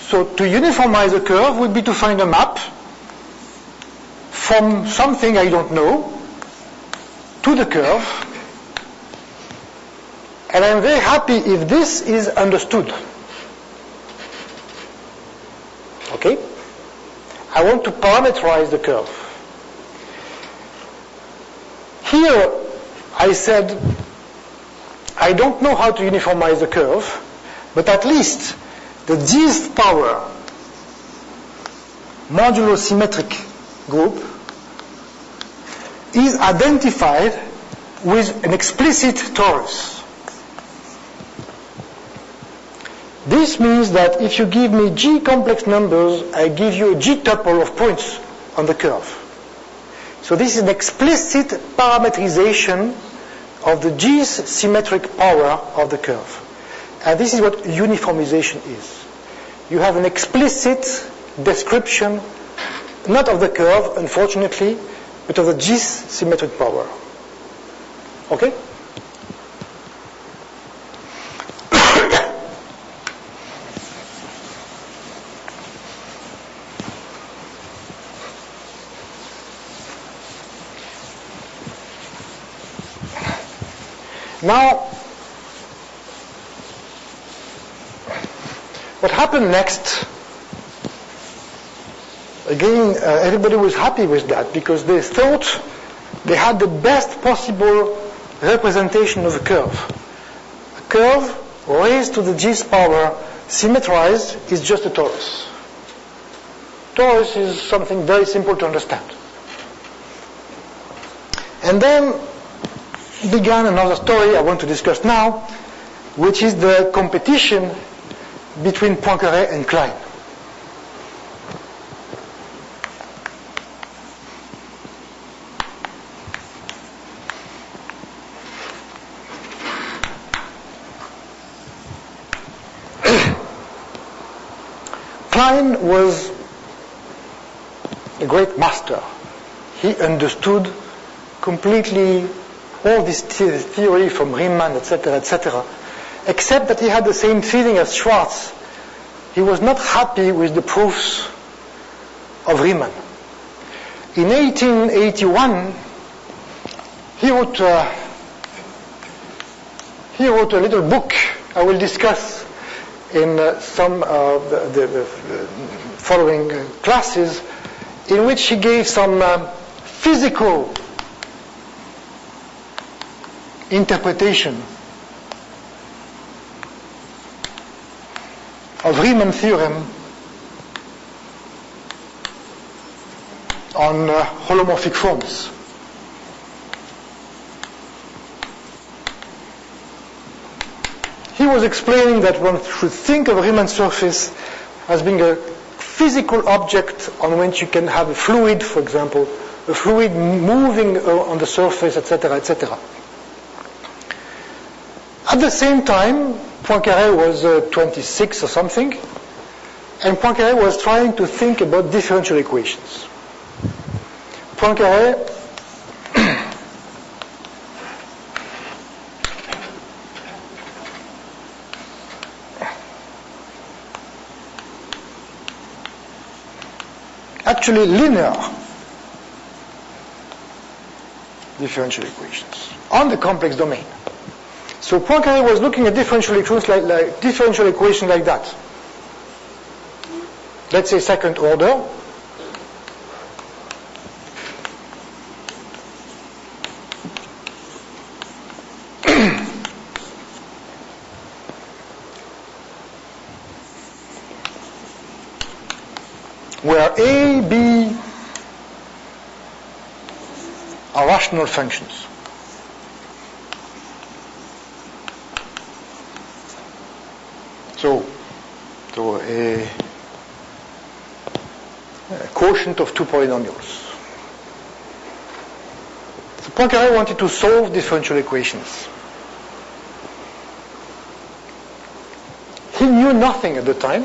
So to uniformize a curve would be to find a map from something I don't know to the curve. And I'm very happy if this is understood. Okay? I want to parameterize the curve. Here, I said, I don't know how to uniformize the curve, but at least the G's power modulo symmetric group is identified with an explicit torus. This means that if you give me G complex numbers, I give you a G tuple of points on the curve. So this is an explicit parameterization of the G's symmetric power of the curve. And this is what uniformization is. You have an explicit description, not of the curve, unfortunately, but of the G's symmetric power. Okay? Now, what happened next? Again, everybody was happy with that because they thought they had the best possible representation of a curve. A curve raised to the G's power symmetrized is just a torus. Torus is something very simple to understand. And then began another story I want to discuss now, which is the competition between Poincaré and Klein. Klein was a great master. He understood completely all this theory from Riemann, etc., except that he had the same feeling as Schwarz. He was not happy with the proofs of Riemann. In 1881, he wrote a little book I will discuss in some of the following classes, in which he gave some physical interpretation of Riemann Theorem on holomorphic forms. He was explaining that one should think of a Riemann surface as being a physical object on which you can have a fluid, for example, a fluid moving on the surface, etc., etc. At the same time, Poincaré was 26 or something, and Poincaré was trying to think about differential equations. Poincaré actually linear differential equations on the complex domain. So Poincaré was looking at differential equations like that. Let's say second order. Where A, B are rational functions. So a quotient of two polynomials. So Poincaré wanted to solve differential equations. He knew nothing at the time.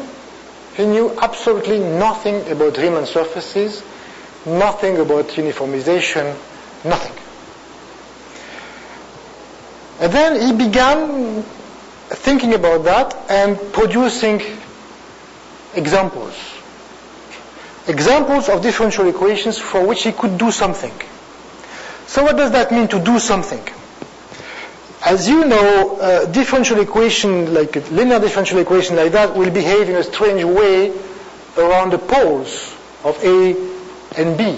He knew absolutely nothing about Riemann surfaces, nothing about uniformization, nothing. And then he began thinking about that and producing examples. Examples of differential equations for which he could do something. So what does that mean, to do something? As you know, differential equation, like a linear differential equation like that, will behave in a strange way around the poles of A and B.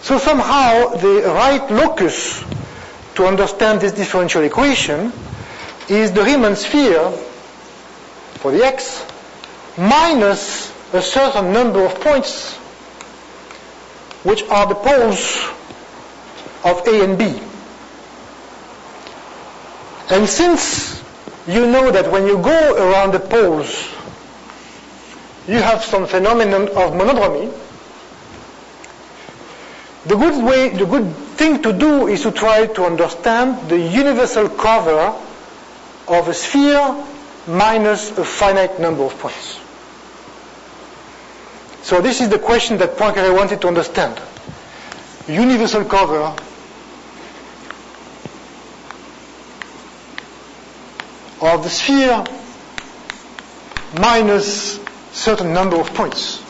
So somehow the right locus to understand this differential equation is the Riemann sphere for the x minus a certain number of points which are the poles of A and B. And since you know that when you go around the poles you have some phenomenon of monodromy, the good thing to do is to try to understand the universal cover of a sphere minus a finite number of points. So this is the question that Poincaré wanted to understand. Universal cover of the sphere minus certain number of points.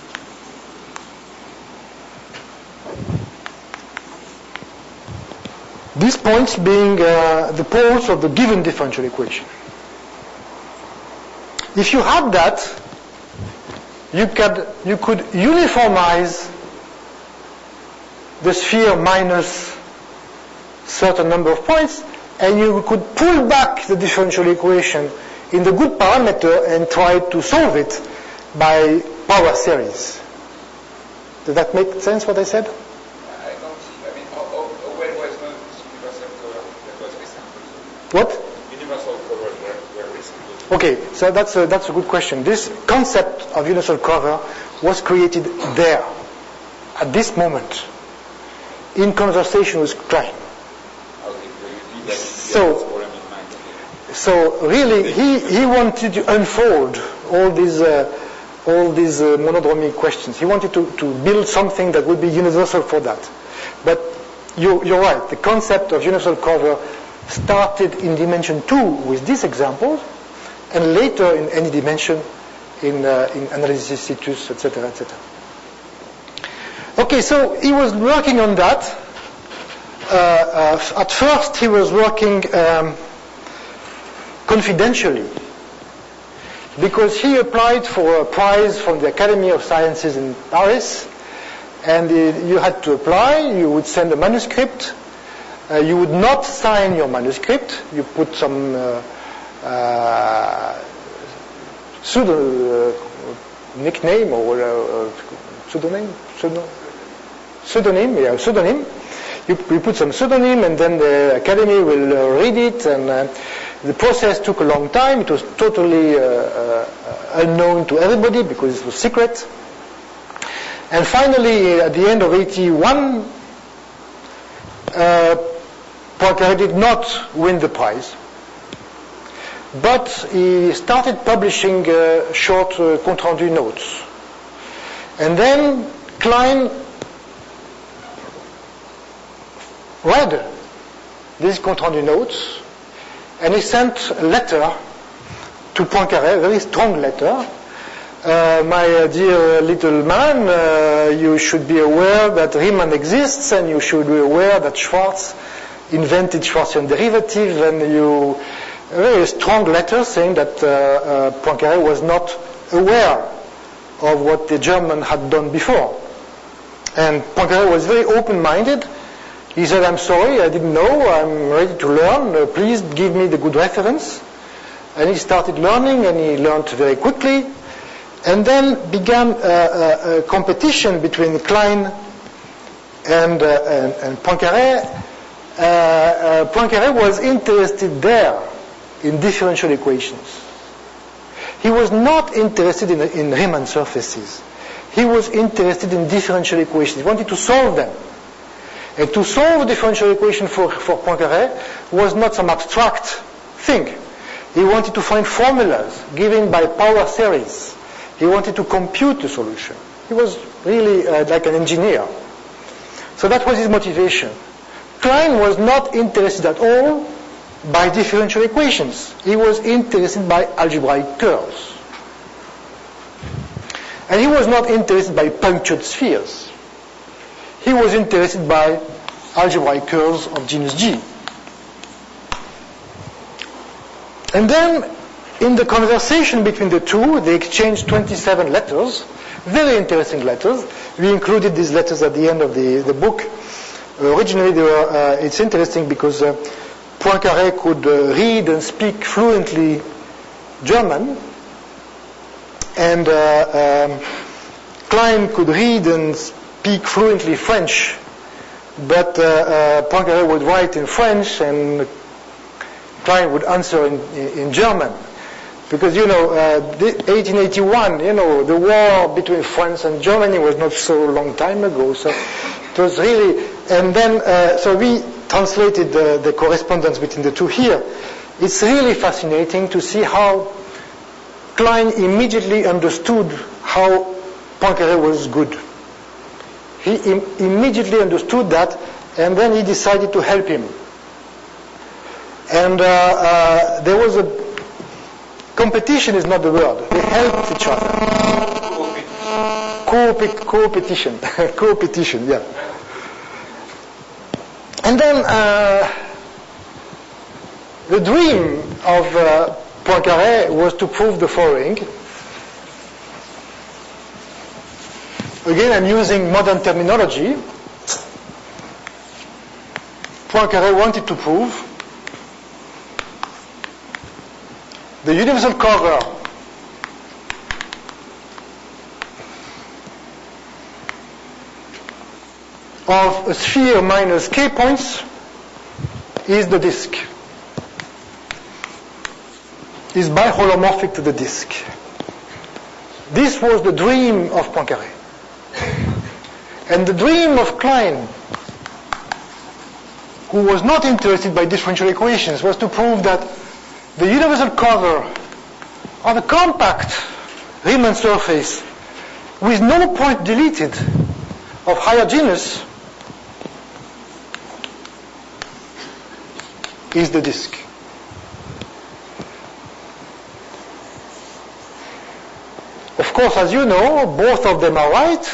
These points being the poles of the given differential equation. If you had that, you could uniformize the sphere minus certain number of points, and you could pull back the differential equation in the good parameter and try to solve it by power series. Does that make sense what I said? I don't see. I mean, when was known this universal cover that was recent? What? Universal cover were recent. Okay, so that's a good question. This concept of universal cover was created there, at this moment, in conversation with Klein. So really, he wanted to unfold all these monodromy questions. He wanted to build something that would be universal for that. But you're right. The concept of universal cover started in dimension 2 with this example, and later in any dimension in analysis situs, etc., etc. Okay, so he was working on that. At first, he was working confidentially, because he applied for a prize from the Academy of Sciences in Paris, and you had to apply. You would send a manuscript. You would not sign your manuscript. You put some pseudo nickname or pseudonym. pseudonym. You put some pseudonym, and then the academy will read it, and the process took a long time. It was totally unknown to everybody because it was secret. And finally, at the end of 81, Poincaré did not win the prize, but he started publishing short compte-rendu notes. And then Klein read these compte-rendu notes, and he sent a letter to Poincaré, a very strong letter. My dear little man, you should be aware that Riemann exists, and you should be aware that Schwarz invented Schwarzian derivative, and a very strong letter saying that Poincaré was not aware of what the German had done before. And Poincaré was very open-minded. He said, I'm sorry, I didn't know, I'm ready to learn, please give me the good reference. And he started learning, and he learned very quickly. And then began a competition between Klein and Poincaré. Poincaré was interested there in differential equations. He was not interested in Riemann surfaces. He was interested in differential equations. He wanted to solve them. And to solve a differential equation for Poincaré was not some abstract thing. He wanted to find formulas given by power series. He wanted to compute the solution. He was really like an engineer. So that was his motivation. Klein was not interested at all by differential equations. He was interested by algebraic curves. And he was not interested by punctured spheres. He was interested by algebraic curves of genus G. And then, in the conversation between the two, they exchanged 27 letters, very interesting letters. We included these letters at the end of the book. Originally, it's interesting because Poincaré could read and speak fluently German, and Klein could read and speak fluently French, but Poincaré would write in French and Klein would answer in German. Because, 1881, the war between France and Germany was not so long time ago, so it was really, and then, so we translated the correspondence between the two here. It's really fascinating to see how Klein immediately understood how Poincaré was good. He immediately understood that, and then he decided to help him. And there was a competition is not the word. They helped each other. Co-petition. Co-petition, yeah. And then the dream of Poincaré was to prove the following. Again, I'm using modern terminology. Poincaré wanted to prove the universal cover of a sphere minus k points is the disk, is biholomorphic to the disk. This was the dream of Poincaré. And the dream of Klein, who was not interested by differential equations, was to prove that the universal cover of a compact Riemann surface with no point deleted of higher genus is the disk. Of course, as you know, both of them are right,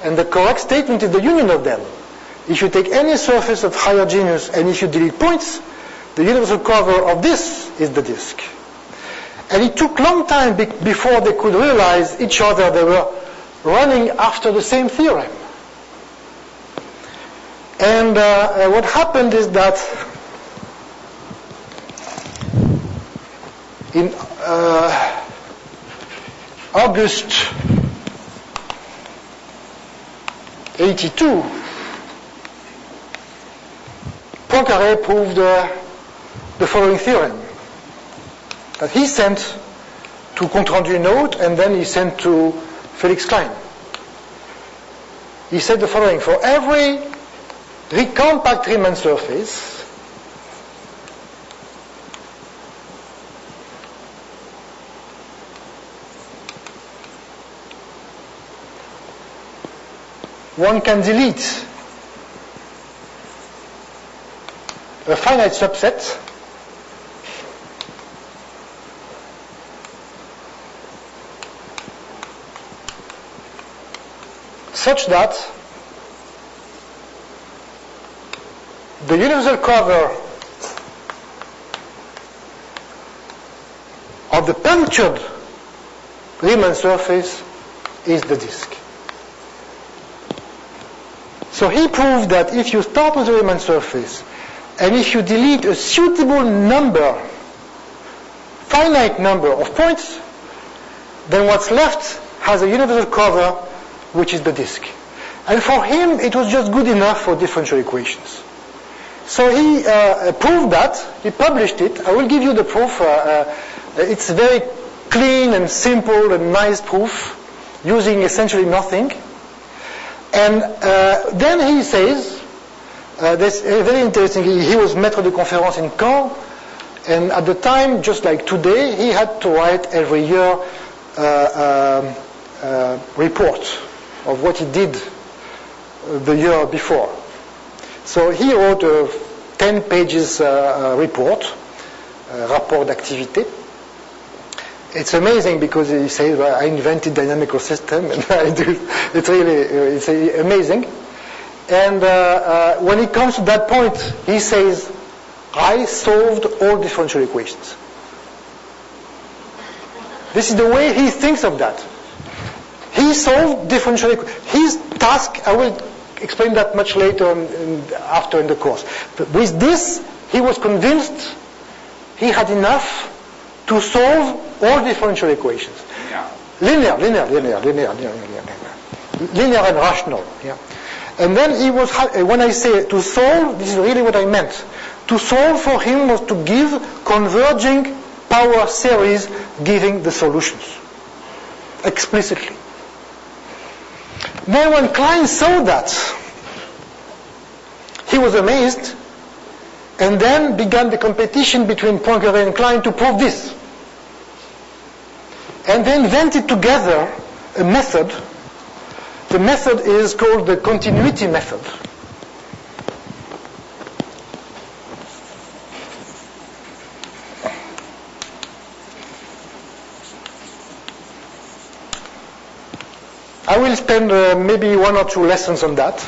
and the correct statement is the union of them. If you take any surface of higher genus and if you delete points, the universal cover of this is the disk. And it took a long time before they could realize each other. They were running after the same theorem. And what happened is that in August 82, Poincaré proved the following theorem that he sent to Compte-Rendu Note and then he sent to Felix Klein. He said the following: for every compact Riemann surface, one can delete a finite subset such that the universal cover of the punctured Riemann surface is the disk. So he proved that if you start with a Riemann surface and if you delete a suitable number, finite number of points, then what's left has a universal cover, which is the disk. And for him, it was just good enough for differential equations. So he proved that. He published it. I will give you the proof. It's very clean and simple and nice proof, using essentially nothing. And then he says, that's very interesting, he was maître de conférence in Caen, and at the time, just like today, he had to write every year a report of what he did the year before. So he wrote a 10 pages report, rapport d'activité. It's amazing because he says, well, I invented dynamical system, and it's amazing. And when he comes to that point, he says, I solved all differential equations. This is the way he thinks of that. He solved differential equations. His task, I will explain that much later after in the course. But with this, he was convinced he had enough to solve all differential equations. Linear and rational. Yeah. And then he was, when I say to solve, this is really what I meant. To solve for him was to give converging power series giving the solutions. Explicitly. Then when Klein saw that, he was amazed, and then began the competition between Poincaré and Klein to prove this. And they invented together a method. The method is called the continuity method. I will spend maybe 1 or 2 lessons on that,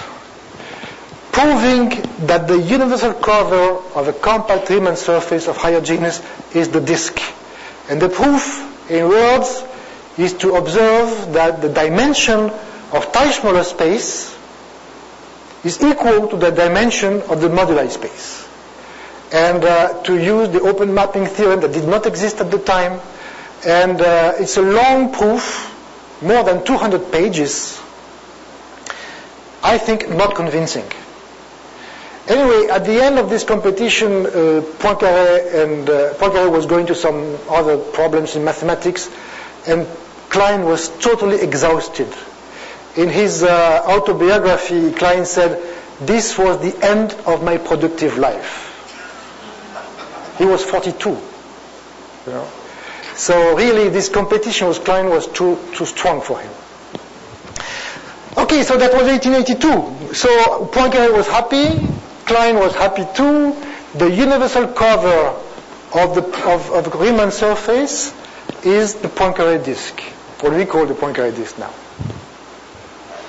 proving that the universal cover of a compact Riemann surface of higher genus is the disk. And the proof, in words, is to observe that the dimension of Teichmuller space is equal to the dimension of the moduli space. And to use the open mapping theorem that did not exist at the time. And it's a long proof, more than 200 pages. I think not convincing. Anyway, at the end of this competition, Poincaré was going to some other problems in mathematics, and Klein was totally exhausted. In his autobiography, Klein said, "This was the end of my productive life." He was 42. You know? So really, this competition with Klein was too strong for him. Okay, so that was 1882. So Poincaré was happy. Klein was happy too. The universal cover of the Riemann surface is the Poincaré disk, what we call the Poincaré disk now. I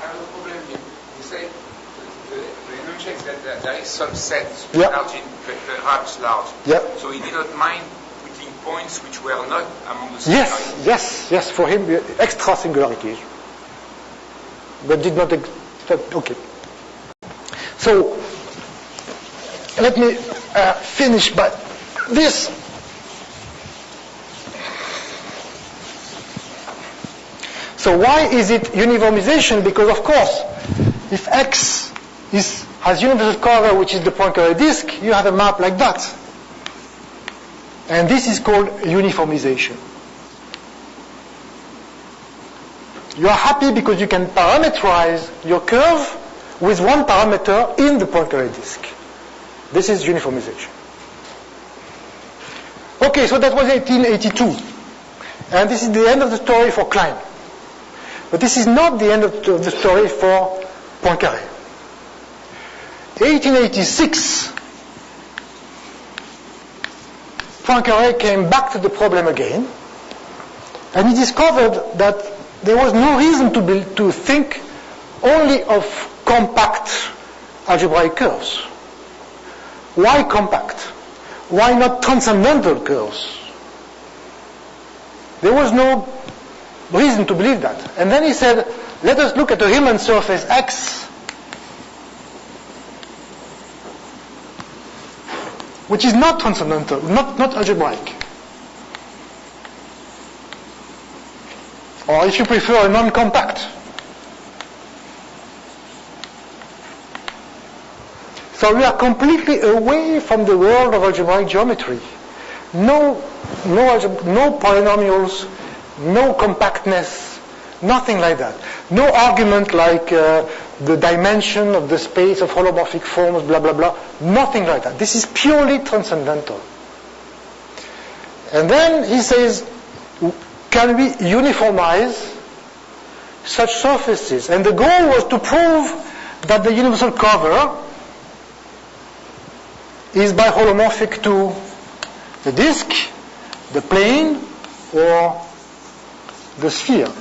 have a problem. You say the enunciation that there is some sets, perhaps large. Yeah. So he did not mind putting points which were not among the singularities. Yes. For him, extra singularities, but did not. Okay. So let me finish by this. So why is it uniformization? Because of course, if X has universal cover, which is the Poincaré disk, you have a map like that. And this is called uniformization. You are happy because you can parameterize your curve with one parameter in the Poincaré disk. This is uniformization. Okay, so that was 1882. And this is the end of the story for Klein. But this is not the end of the story for Poincaré. 1886, Poincaré came back to the problem again, and he discovered that there was no reason to think only of compact algebraic curves. Why compact? Why not transcendental curves? There was no reason to believe that. And then he said, let us look at the Riemann surface X, which is not transcendental, not algebraic. Or if you prefer, a non-compact. So we are completely away from the world of algebraic geometry. No polynomials, no compactness, nothing like that. No argument like the dimension of the space of holomorphic forms, blah, blah, blah. Nothing like that. This is purely transcendental. And then he says, can we uniformize such surfaces? And the goal was to prove that the universal cover is biholomorphic to the disk, the plane, or the sphere.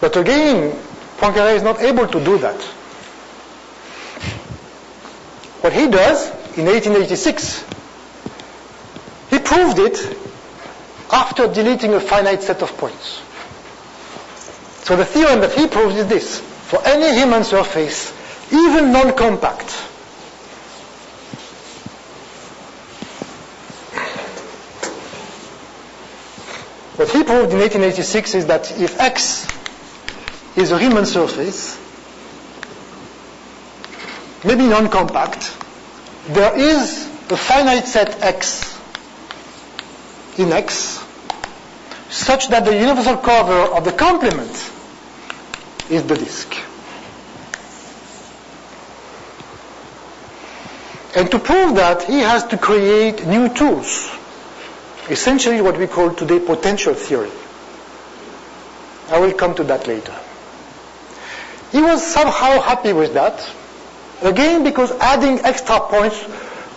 But again, Poincaré is not able to do that. What he does in 1886, he proved it after deleting a finite set of points. So the theorem that he proves is this: for any Riemann surface, even non-compact, what he proved in 1886 is that if X is a Riemann surface, maybe non-compact, there is a finite set X in X such that the universal cover of the complement is the disk. And to prove that, he has to create new tools, essentially what we call today potential theory. I will come to that later. He was somehow happy with that, again because adding extra points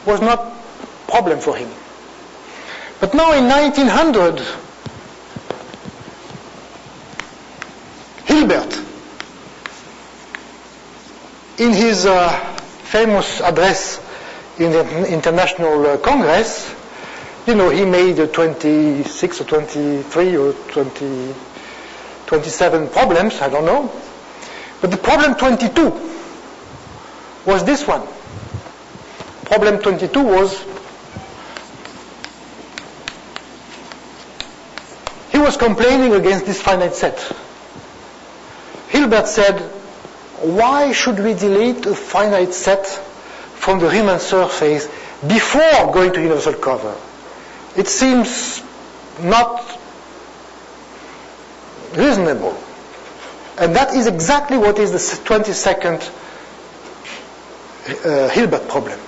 was not a problem for him. But now in 1900, Hilbert, in his famous address in the International Congress, he made 26 or 23 or 27 problems, I don't know. But the problem 22 was this one. Problem 22 was, he was complaining against this finite set. Hilbert said, why should we delete a finite set from the Riemann surface before going to universal cover? It seems not reasonable. And that is exactly what is the 22nd Hilbert problem.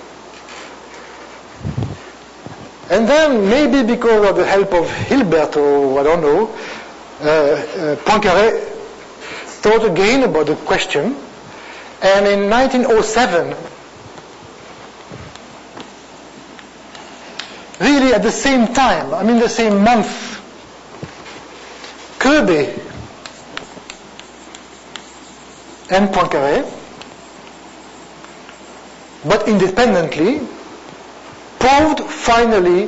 And then, maybe because of the help of Hilbert, or I don't know, Poincaré thought again about the question, and in 1907, really at the same time, the same month, Kirby and Poincaré, but independently, proved finally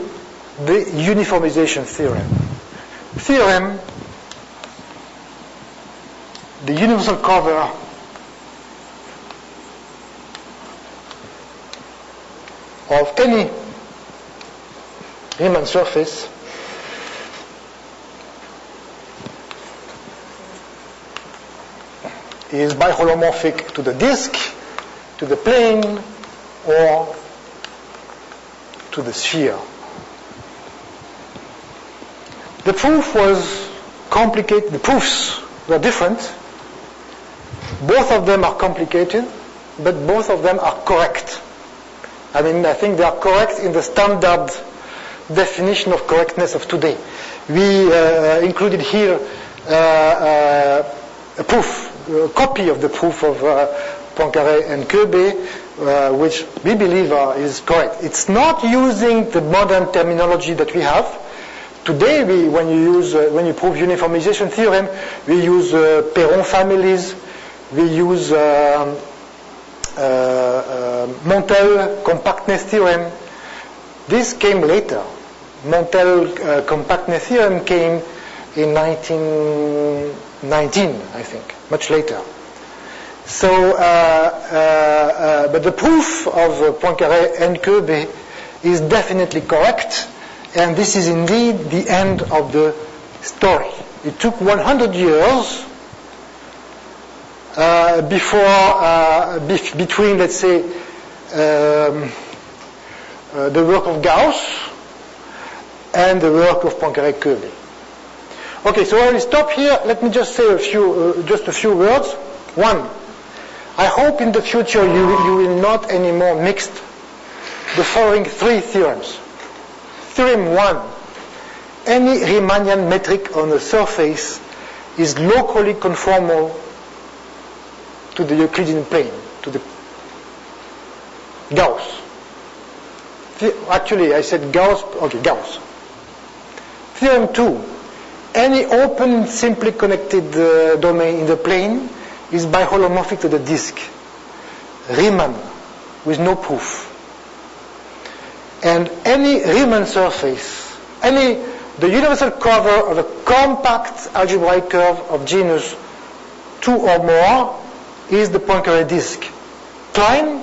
the uniformization theorem. The universal cover of any Riemann surface is biholomorphic to the disk, to the plane, or to the sphere. The proof was complicated. The proofs were different. Both of them are complicated, but both of them are correct. I mean, I think they are correct in the standard definition of correctness of today. We included here a proof, a copy of the proof of Poincaré and Ghys, which we believe is correct. It's not using the modern terminology that we have. Today, when you prove uniformization theorem, we use Perron families, we use Montel compactness theorem. This came later. Montel compactness theorem came in 1919, I think, much later. So, but the proof of Poincaré and Ghys is definitely correct, and this is indeed the end of the story. It took 100 years between, let's say, the work of Gauss and the work of Poincaré-Ghys. Okay, so I will stop here. Let me just say a few words. One, I hope in the future you will not anymore mix the following three theorems. Theorem 1, any Riemannian metric on a surface is locally conformal to the Euclidean plane, to the Gauss. Actually, I said Gauss, okay, Gauss. Theorem 2, any open, simply connected domain in the plane is biholomorphic to the disk. Riemann, with no proof. And any Riemann surface, the universal cover of a compact algebraic curve of genus 2 or more is the Poincaré disk. Klein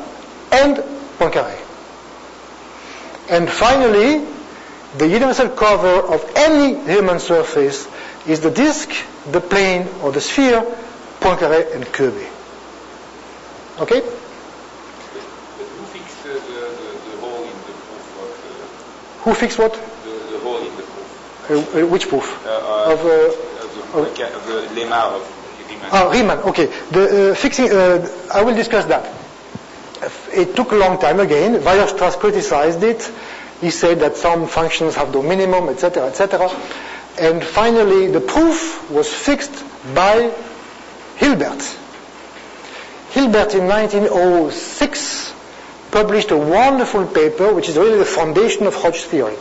and Poincaré. And finally, the universal cover of any Riemann surface is the disk, the plane, or the sphere, Poincaré and Ghys. Okay? But who fixed the hole in the proof of... Who fixed what? The hole in the proof. Which proof? Of the lemma of Riemann. Riemann, okay. The fixing, I will discuss that. It took a long time again. Weierstrass criticized it. He said that some functions have no minimum, etc., etc. And finally, the proof was fixed by Hilbert. Hilbert in 1906 published a wonderful paper, which is really the foundation of Hodge theory.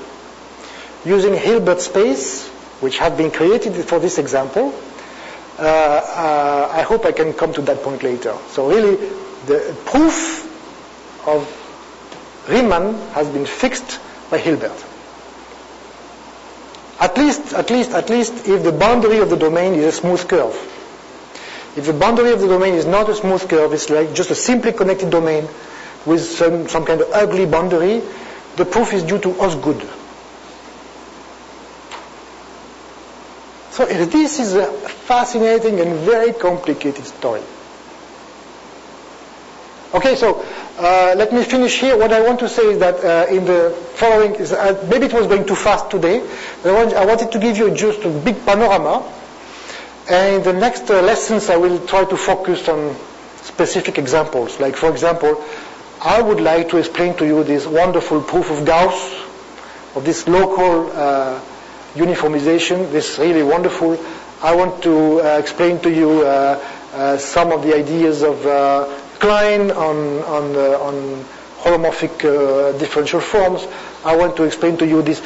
Using Hilbert space, which had been created for this example, I hope I can come to that point later. So really, the proof of Riemann has been fixed by Hilbert. At least if the boundary of the domain is a smooth curve. If the boundary of the domain is not a smooth curve, it's like just a simply connected domain with some kind of ugly boundary, the proof is due to Osgood. So this is a fascinating and very complicated story. Okay, so let me finish here. What I want to say is that in the following, maybe it was going too fast today, but I wanted to give you just a big panorama. And in the next lessons, I will try to focus on specific examples. Like, for example, I would like to explain to you this wonderful proof of Gauss, of this local uniformization, this really wonderful. I want to explain to you some of the ideas of Klein on holomorphic differential forms. I want to explain to you this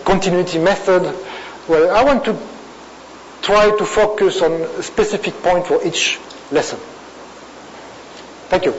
continuity method. Well, I want to try to focus on a specific point for each lesson. Thank you.